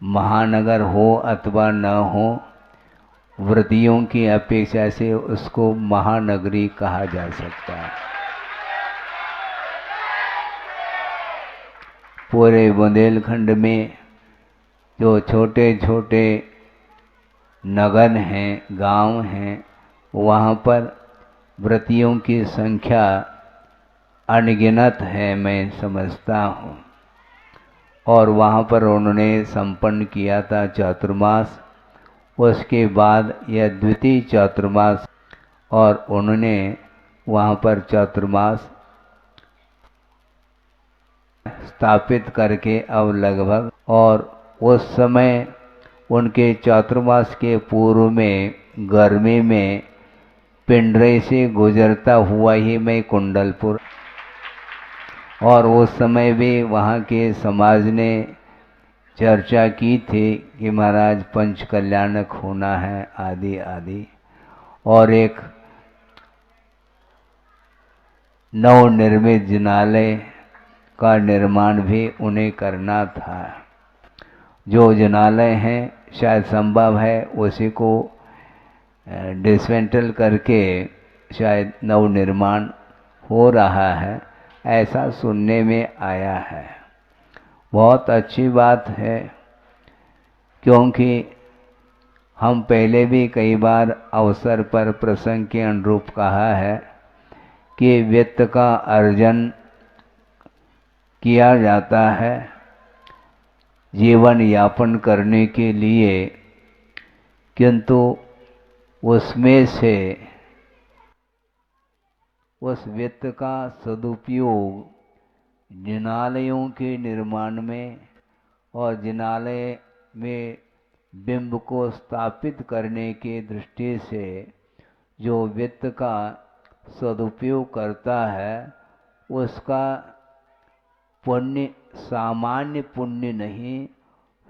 महानगर हो अथवा न हो, व्रतियों की अपेक्षा से उसको महानगरी कहा जा सकता है। पूरे बुंदेलखंड में जो छोटे छोटे नगर हैं, गांव हैं, वहाँ पर व्रतियों की संख्या अनगिनत है, मैं समझता हूँ। और वहाँ पर उन्होंने संपन्न किया था चातुर्मास। उसके बाद यह द्वितीय चातुर्मास, और उन्होंने वहाँ पर चातुर्मास स्थापित करके अब लगभग, और उस समय उनके चातुर्मास के पूर्व में गर्मी में पिंडरे से गुजरता हुआ ही मैं कुंडलपुर, और उस समय भी वहाँ के समाज ने चर्चा की थी कि महाराज पंच कल्याणक होना है आदि आदि, और एक नवनिर्मित जिनालय का निर्माण भी उन्हें करना था। जो जिनालय हैं शायद संभव है उसी को डिसमेंटल करके शायद नवनिर्माण हो रहा है, ऐसा सुनने में आया है। बहुत अच्छी बात है, क्योंकि हम पहले भी कई बार अवसर पर प्रसंग के अनुरूप कहा है कि वित्त का अर्जन किया जाता है, जीवन यापन करने के लिए, किंतु उसमें से उस वित्त का सदुपयोग जिनालयों के निर्माण में और जिनालय में बिंब को स्थापित करने की दृष्टि से जो वित्त का सदुपयोग करता है उसका पुण्य सामान्य पुण्य नहीं,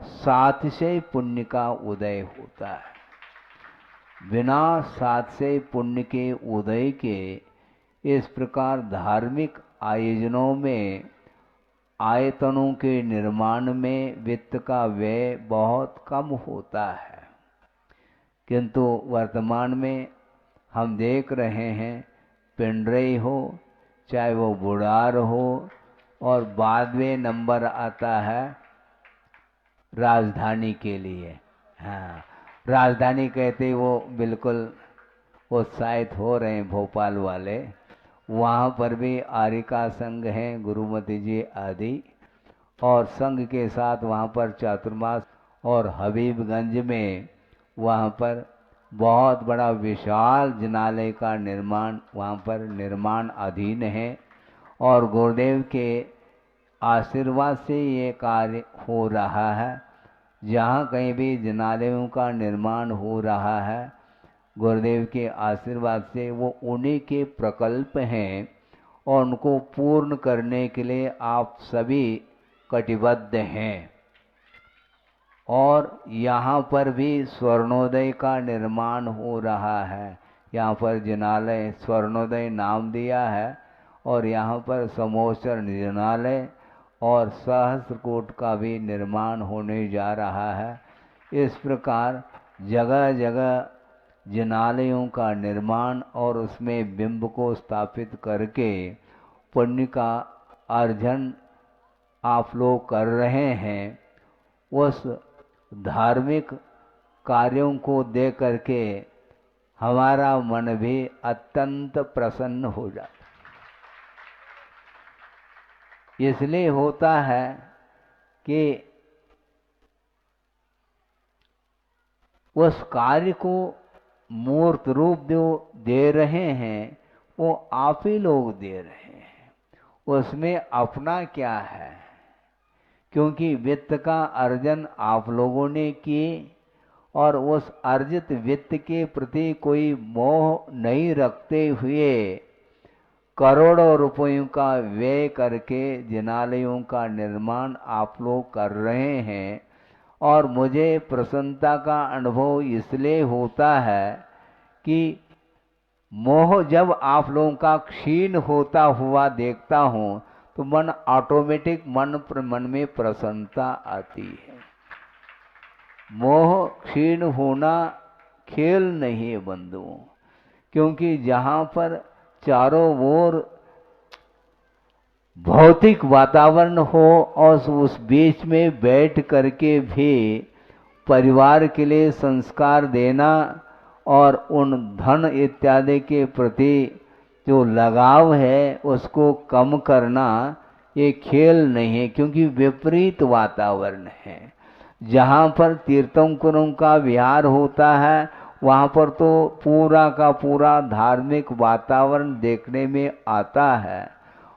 सातिशय पुण्य का उदय होता है। बिना सातिशय पुण्य के उदय के इस प्रकार धार्मिक आयोजनों में आयतनों के निर्माण में वित्त का व्यय बहुत कम होता है। किंतु वर्तमान में हम देख रहे हैं, पिंडरई हो चाहे वो बुढ़ार हो, और बाद में नंबर आता है राजधानी के लिए। हाँ, राजधानी कहते वो बिल्कुल उत्साहित हो रहे हैं भोपाल वाले। वहाँ पर भी आरिका संघ हैं, गुरुमती जी आदि, और संघ के साथ वहाँ पर चातुर्मास, और हबीबगंज में वहाँ पर बहुत बड़ा विशाल जिनालय का निर्माण वहाँ पर निर्माण अधीन है। और गुरुदेव के आशीर्वाद से ये कार्य हो रहा है। जहाँ कहीं भी जिनालयों का निर्माण हो रहा है, गुरुदेव के आशीर्वाद से वो उन्हीं के प्रकल्प हैं और उनको पूर्ण करने के लिए आप सभी कटिबद्ध हैं। और यहाँ पर भी स्वर्णोदय का निर्माण हो रहा है। यहाँ पर जिनालय स्वर्णोदय नाम दिया है, और यहाँ पर समोसर जिनालय और सहस्त्रकूट का भी निर्माण होने जा रहा है। इस प्रकार जगह जगह जिनालयों का निर्माण और उसमें बिंब को स्थापित करके पुण्य का अर्जन आप लोग कर रहे हैं। उस धार्मिक कार्यों को देख करके हमारा मन भी अत्यंत प्रसन्न हो जाता। इसलिए होता है कि उस कार्य को मूर्त रूप जो दे रहे हैं वो आप ही लोग दे रहे हैं, उसमें अपना क्या है? क्योंकि वित्त का अर्जन आप लोगों ने किए और उस अर्जित वित्त के प्रति कोई मोह नहीं रखते हुए करोड़ों रुपयों का व्यय करके जिनालयों का निर्माण आप लोग कर रहे हैं। और मुझे प्रसन्नता का अनुभव इसलिए होता है कि मोह जब आप लोगों का क्षीण होता हुआ देखता हूँ तो मन ऑटोमेटिक मन में प्रसन्नता आती है। मोह क्षीण होना खेल नहीं है बंधुओं, क्योंकि जहाँ पर चारों ओर भौतिक वातावरण हो और उस बीच में बैठ करके भी परिवार के लिए संस्कार देना और उन धन इत्यादि के प्रति जो लगाव है उसको कम करना, ये खेल नहीं है, क्योंकि विपरीत वातावरण है। जहाँ पर तीर्थंकरों का विहार होता है वहाँ पर तो पूरा का पूरा धार्मिक वातावरण देखने में आता है,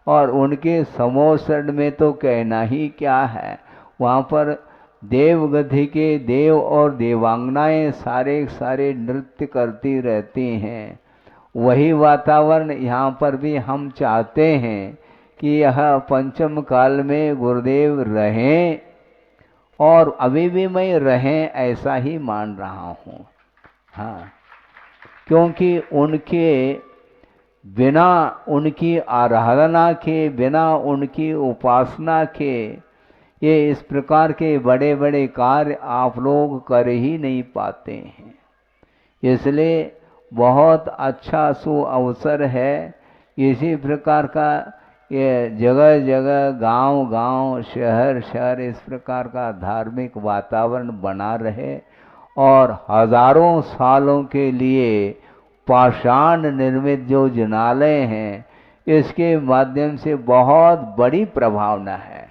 और उनके समोसण में तो कहना ही क्या है। वहाँ पर देवगति के देव और देवांगनाएं सारे नृत्य करती रहती हैं। वही वातावरण यहाँ पर भी हम चाहते हैं कि यह पंचम काल में गुरुदेव रहें, और अभी भी मैं रहें ऐसा ही मान रहा हूँ। हाँ, क्योंकि उनके बिना, उनकी आराधना के बिना, उनकी उपासना के ये इस प्रकार के बड़े बड़े कार्य आप लोग कर ही नहीं पाते हैं। इसलिए बहुत अच्छा सुअवसर है। इसी प्रकार का ये जगह जगह गांव गांव शहर शहर इस प्रकार का धार्मिक वातावरण बना रहे, और हजारों सालों के लिए पाषाण निर्मित जो जिनालय हैं इसके माध्यम से बहुत बड़ी प्रभावना है।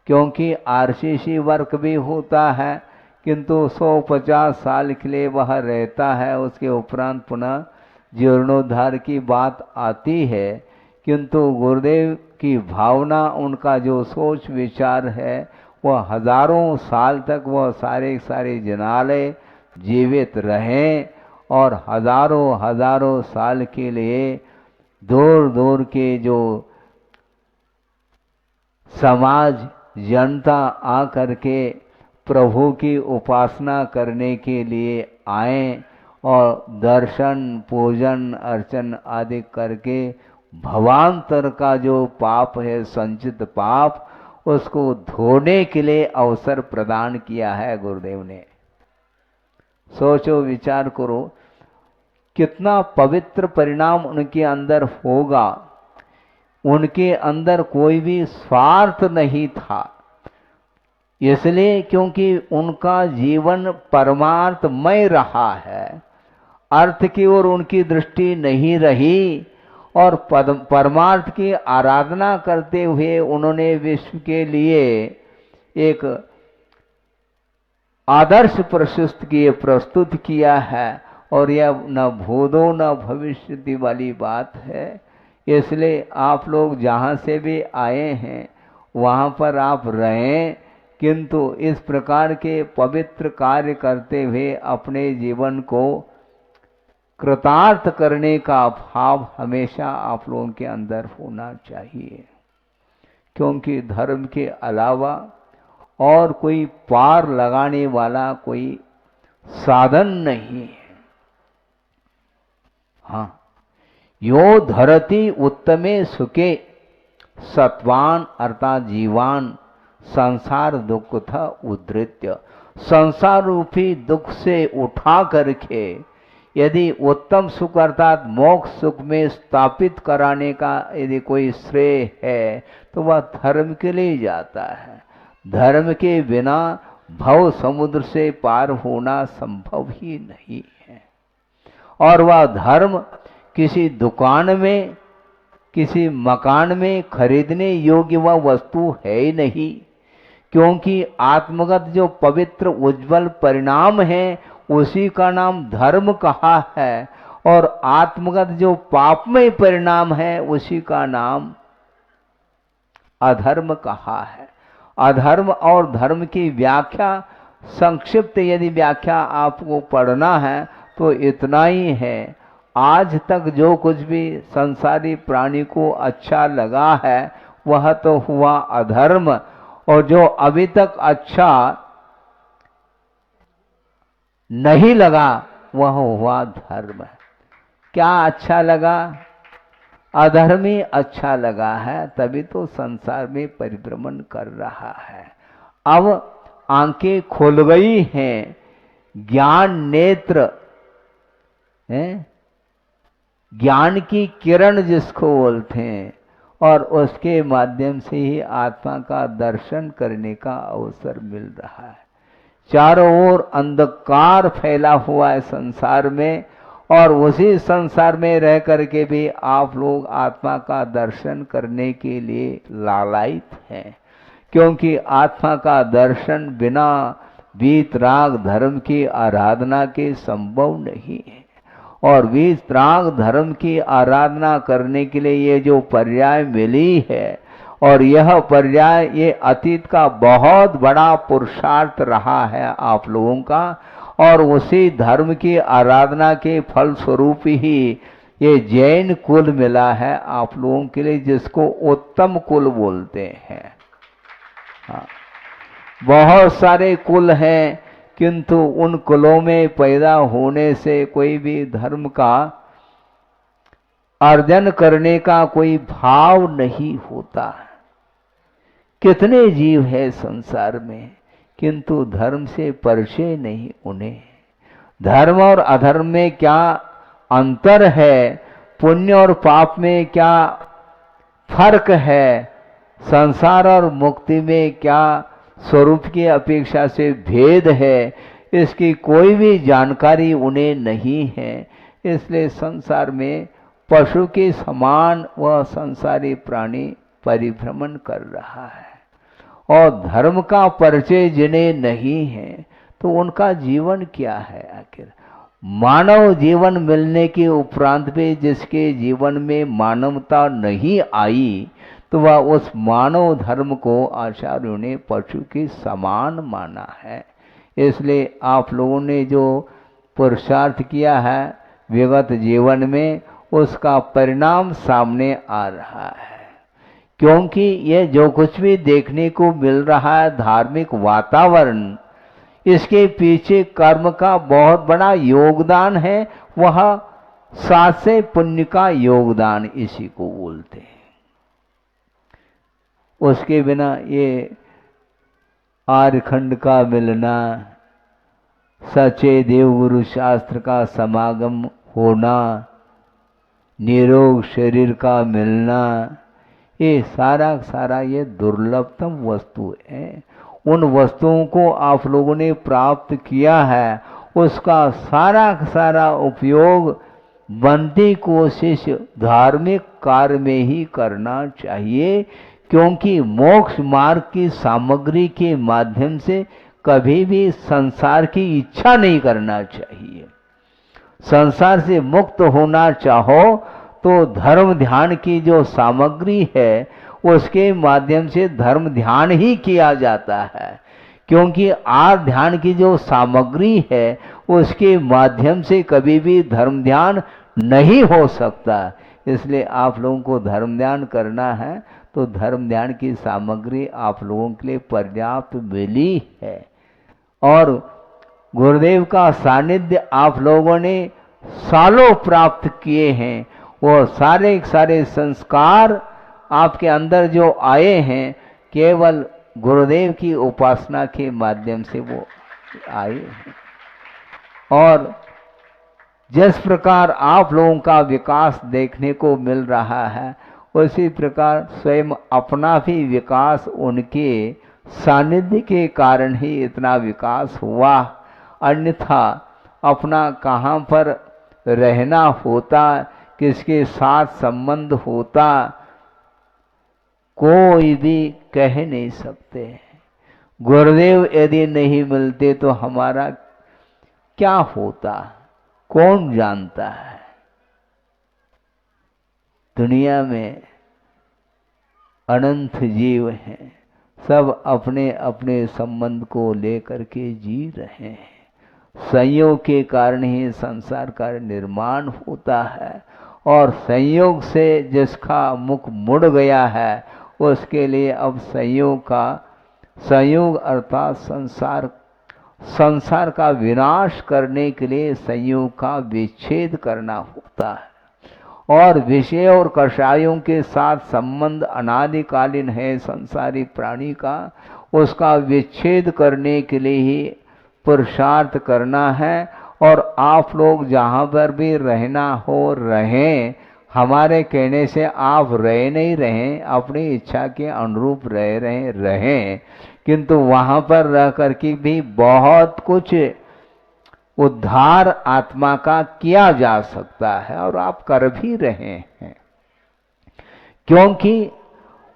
क्योंकि आरसीसी वर्क भी होता है, किंतु 150 साल के लिए वह रहता है, उसके उपरांत पुनः जीर्णोद्धार की बात आती है। किंतु गुरुदेव की भावना, उनका जो सोच विचार है, वह हजारों साल तक वह सारे जनालय जीवित रहें और हजारों हजारों साल के लिए दूर दूर के जो समाज जनता आकर के प्रभु की उपासना करने के लिए आए और दर्शन पूजन अर्चन आदि करके भवांतर का जो पाप है, संचित पाप, उसको धोने के लिए अवसर प्रदान किया है गुरुदेव ने। सोचो, विचार करो, कितना पवित्र परिणाम उनके अंदर होगा। उनके अंदर कोई भी स्वार्थ नहीं था, इसलिए क्योंकि उनका जीवन परमार्थमय रहा है। अर्थ की ओर उनकी दृष्टि नहीं रही और परमार्थ की आराधना करते हुए उन्होंने विश्व के लिए एक आदर्श प्रस्तुत किया है। और यह न भूतो न भविष्यति वाली बात है। इसलिए आप लोग जहाँ से भी आए हैं वहाँ पर आप रहें, किंतु इस प्रकार के पवित्र कार्य करते हुए अपने जीवन को कृतार्थ करने का भाव हमेशा आप लोगों के अंदर होना चाहिए। क्योंकि धर्म के अलावा और कोई पार लगाने वाला कोई साधन नहीं है। हाँ, यो धरती उत्तमे सुखे सत्वान अर्थात जीवान संसार दुख था उद्धृत्य। संसार रूपी दुख से उठा करके यदि उत्तम सुख अर्थात मोक्ष सुख में स्थापित कराने का यदि कोई श्रेय है तो वह धर्म के लिए जाता है। धर्म के बिना भव समुद्र से पार होना संभव ही नहीं है। और वह धर्म किसी दुकान में, किसी मकान में खरीदने योग्य वह वस्तु है ही नहीं। क्योंकि आत्मगत जो पवित्र उज्जवल परिणाम है उसी का नाम धर्म कहा है, और आत्मगत जो पापमय परिणाम है उसी का नाम अधर्म कहा है। अधर्म और धर्म की व्याख्या, संक्षिप्त यदि व्याख्या आपको पढ़ना है तो इतना ही है। आज तक जो कुछ भी संसारी प्राणी को अच्छा लगा है वह तो हुआ अधर्म, और जो अभी तक अच्छा नहीं लगा वह हुआ धर्म। क्या अच्छा लगा? अधर्म ही अच्छा लगा है, तभी तो संसार में परिभ्रमण कर रहा है। अब आंखें खुल गई हैं, ज्ञान नेत्र हैं, ज्ञान की किरण जिसको बोलते हैं, और उसके माध्यम से ही आत्मा का दर्शन करने का अवसर मिल रहा है। चारों ओर अंधकार फैला हुआ है संसार में, और उसी संसार में रह करके भी आप लोग आत्मा का दर्शन करने के लिए लालायित हैं। क्योंकि आत्मा का दर्शन बिना वीतराग धर्म की आराधना के संभव नहीं है। और वीतराग धर्म की आराधना करने के लिए ये जो पर्याय मिली है, और यह पर्याय ये अतीत का बहुत बड़ा पुरुषार्थ रहा है आप लोगों का, और उसी धर्म की आराधना के फल स्वरूप ही ये जैन कुल मिला है आप लोगों के लिए, जिसको उत्तम कुल बोलते हैं। हाँ, बहुत सारे कुल हैं, किंतु उन कुलों में पैदा होने से कोई भी धर्म का अर्जन करने का कोई भाव नहीं होता। कितने जीव है संसार में, किंतु धर्म से परिचय नहीं उन्हें। धर्म और अधर्म में क्या अंतर है, पुण्य और पाप में क्या फर्क है, संसार और मुक्ति में क्या स्वरूप की अपेक्षा से भेद है, इसकी कोई भी जानकारी उन्हें नहीं है। इसलिए संसार में पशु के समान वह संसारी प्राणी परिभ्रमण कर रहा है। और धर्म का परिचय जिन्हें नहीं है तो उनका जीवन क्या है आखिर? मानव जीवन मिलने के उपरांत भी जिसके जीवन में मानवता नहीं आई तो वह उस मानव धर्म को आचार्यों ने पशु के समान माना है। इसलिए आप लोगों ने जो पुरुषार्थ किया है विगत जीवन में उसका परिणाम सामने आ रहा है। क्योंकि ये जो कुछ भी देखने को मिल रहा है धार्मिक वातावरण, इसके पीछे कर्म का बहुत बड़ा योगदान है। वह साथ से पुण्य का योगदान इसी को बोलते हैं। उसके बिना ये आर्यखंड का मिलना, सच्चे देवगुरु शास्त्र का समागम होना, निरोग शरीर का मिलना, ये सारा सारा ये दुर्लभतम वस्तु है। उन वस्तुओं को आप लोगों ने प्राप्त किया है, उसका सारा सारा उपयोग बनती कोशिश धार्मिक कार्य में ही करना चाहिए। क्योंकि मोक्ष मार्ग की सामग्री के माध्यम से कभी भी संसार की इच्छा नहीं करना चाहिए। संसार से मुक्त होना चाहो तो धर्म ध्यान की जो सामग्री है उसके माध्यम से धर्म ध्यान ही किया जाता है। क्योंकि आर्य ध्यान की जो सामग्री है उसके माध्यम से कभी भी धर्म ध्यान नहीं हो सकता। इसलिए आप लोगों को धर्म ध्यान करना है तो धर्म ध्यान की सामग्री आप लोगों के लिए पर्याप्त मिली है। और गुरुदेव का सानिध्य आप लोगों ने सालों प्राप्त किए हैं। वो सारे सारे संस्कार आपके अंदर जो आए हैं केवल गुरुदेव की उपासना के माध्यम से वो आए हैं। और जिस प्रकार आप लोगों का विकास देखने को मिल रहा है उसी प्रकार स्वयं अपना भी विकास उनके सानिध्य के कारण ही इतना विकास हुआ। अन्यथा अपना कहाँ पर रहना होता, किसके साथ संबंध होता, कोई भी कह नहीं सकते। गुरुदेव यदि नहीं मिलते तो हमारा क्या होता कौन जानता है। दुनिया में अनंत जीव हैं, सब अपने अपने संबंध को लेकर के जी रहे हैं। संयोग के कारण ही संसार का निर्माण होता है और संयोग से जिसका मुख मुड़ गया है उसके लिए अब संयोग अर्थात संसार का विनाश करने के लिए संयोग का विच्छेद करना होता है। और विषय और कषायों के साथ संबंध अनादिकालीन है संसारी प्राणी का, उसका विच्छेद करने के लिए ही पुरुषार्थ करना है। और आप लोग जहाँ पर भी रहना हो रहें, हमारे कहने से आप रह नहीं रहें, अपनी इच्छा के अनुरूप रह रहें, किंतु वहाँ पर रह करके भी बहुत कुछ उद्धार आत्मा का किया जा सकता है और आप कर भी रहे हैं। क्योंकि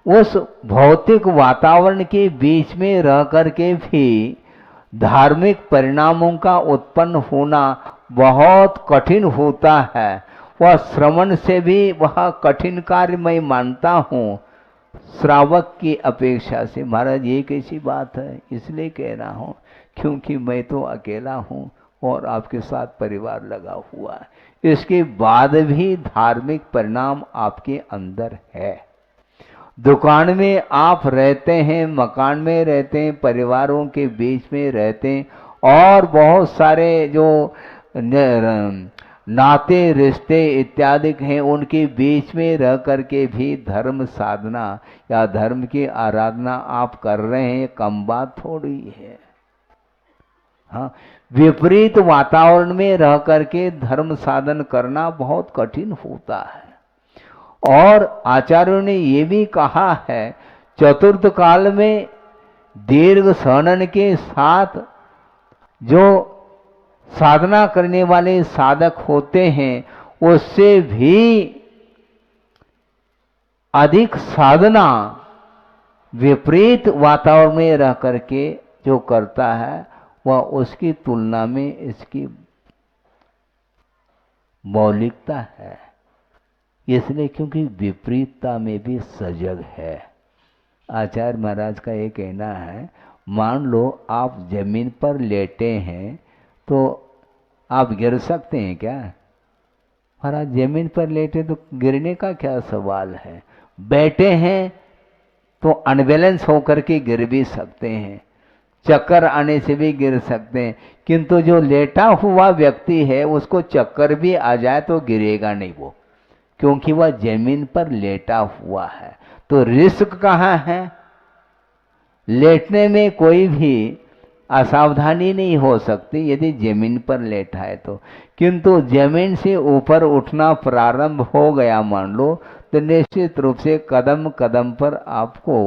उस भौतिक वातावरण के बीच में रह करके भी धार्मिक परिणामों का उत्पन्न होना बहुत कठिन होता है। वह श्रवण से भी वह कठिन कार्य मैं मानता हूँ श्रावक की अपेक्षा से। महाराज ये कैसी बात है, इसलिए कह रहा हूँ क्योंकि मैं तो अकेला हूँ और आपके साथ परिवार लगा हुआ है। इसके बाद भी धार्मिक परिणाम आपके अंदर है। दुकान में आप रहते हैं, मकान में रहते हैं, परिवारों के बीच में रहते हैं और बहुत सारे जो नाते रिश्ते इत्यादि हैं उनके बीच में रह करके भी धर्म साधना या धर्म की आराधना आप कर रहे हैं, कम बात थोड़ी है। हाँ, विपरीत वातावरण में रह करके धर्म साधन करना बहुत कठिन होता है। और आचार्यों ने ये भी कहा है चतुर्थ काल में दीर्घ सहनन के साथ जो साधना करने वाले साधक होते हैं उससे भी अधिक साधना विपरीत वातावरण में रह करके जो करता है वह उसकी तुलना में इसकी मौलिकता है, इसलिए क्योंकि विपरीतता में भी सजग है। आचार्य महाराज का ये कहना है, मान लो आप जमीन पर लेटे हैं तो आप गिर सकते हैं क्या? महाराज जमीन पर लेटे तो गिरने का क्या सवाल है, बैठे हैं तो अनबैलेंस होकर के गिर भी सकते हैं, चक्कर आने से भी गिर सकते हैं, किंतु जो लेटा हुआ व्यक्ति है उसको चक्कर भी आ जाए तो गिरेगा नहीं वो, क्योंकि वह जमीन पर लेटा हुआ है। तो रिस्क कहाँ है? लेटने में कोई भी असावधानी नहीं हो सकती यदि जमीन पर लेटा है तो, किंतु जमीन से ऊपर उठना प्रारंभ हो गया मान लो, तो निश्चित रूप से कदम कदम पर आपको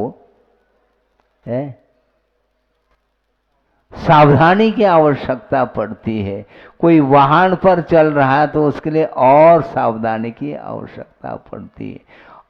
सावधानी की आवश्यकता पड़ती है। कोई वाहन पर चल रहा है तो उसके लिए और सावधानी की आवश्यकता पड़ती है।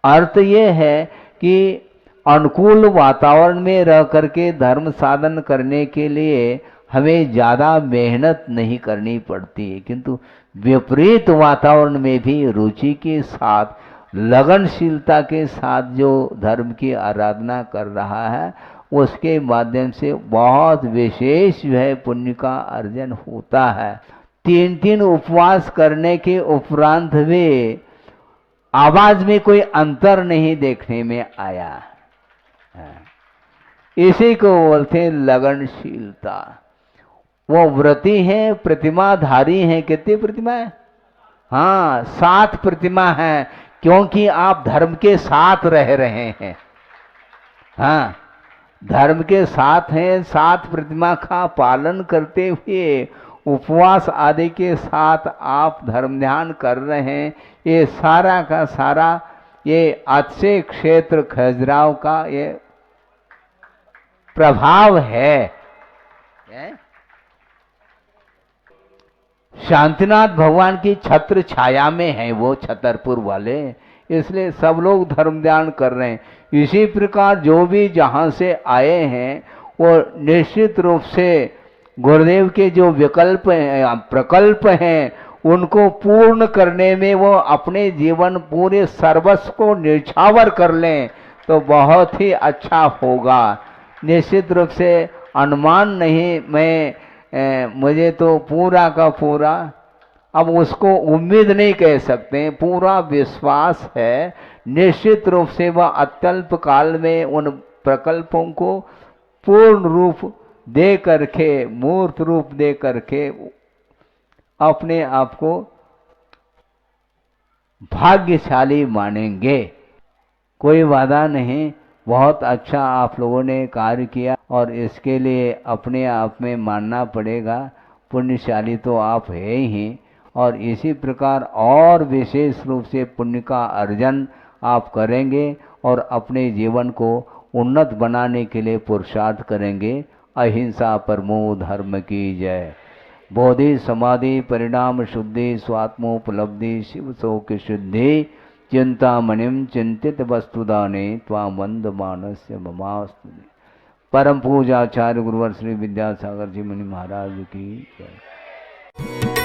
अर्थ ये है कि अनुकूल वातावरण में रह करके धर्म साधन करने के लिए हमें ज़्यादा मेहनत नहीं करनी पड़ती है, किंतु विपरीत वातावरण में भी रुचि के साथ, लगनशीलता के साथ जो धर्म की आराधना कर रहा है उसके माध्यम से बहुत विशेष जो है पुण्य का अर्जन होता है। 3 उपवास करने के उपरांत भी आवाज में कोई अंतर नहीं देखने में आया। इसी को बोलते लगनशीलता। वो व्रती हैं, प्रतिमाधारी हैं। कितनी प्रतिमा है? हाँ, 7 प्रतिमा है, क्योंकि आप धर्म के साथ रह रहे हैं। हाँ, धर्म के साथ हैं, 7 प्रतिमा का पालन करते हुए उपवास आदि के साथ आप धर्म ध्यान कर रहे हैं। ये सारा का सारा ये अच्छे क्षेत्र खजुराहो का ये प्रभाव है। शांतिनाथ भगवान की छत्र छाया में है वो छतरपुर वाले, इसलिए सब लोग धर्म ध्यान कर रहे हैं। इसी प्रकार जो भी जहां से आए हैं वो निश्चित रूप से गुरुदेव के जो विकल्प हैं, प्रकल्प हैं, उनको पूर्ण करने में वो अपने जीवन पूरे सर्वस्व को न्यौछावर कर लें तो बहुत ही अच्छा होगा। निश्चित रूप से अनुमान नहीं, मुझे तो पूरा का पूरा, अब उसको उम्मीद नहीं कह सकते, पूरा विश्वास है निश्चित रूप से वह अत्यल्प काल में उन प्रकल्पों को पूर्ण रूप दे करके, मूर्त रूप दे करके अपने आप को भाग्यशाली मानेंगे। कोई वादा नहीं, बहुत अच्छा आप लोगों ने कार्य किया और इसके लिए अपने आप में मानना पड़ेगा, पुण्यशाली तो आप है ही। और इसी प्रकार और विशेष रूप से पुण्य का अर्जन आप करेंगे और अपने जीवन को उन्नत बनाने के लिए पुरुषार्थ करेंगे। अहिंसा परमो धर्म की जय। बोधि समाधि परिणाम शुद्धि स्वात्मोपलब्धि शिव शोक शुद्धि चिंतामणिम चिंतित वस्तुदाने त्वां वंद मानस्य ममास्तु। परम पूजाचार्य गुरुवर श्री विद्यासागर जी मुनि महाराज की जय।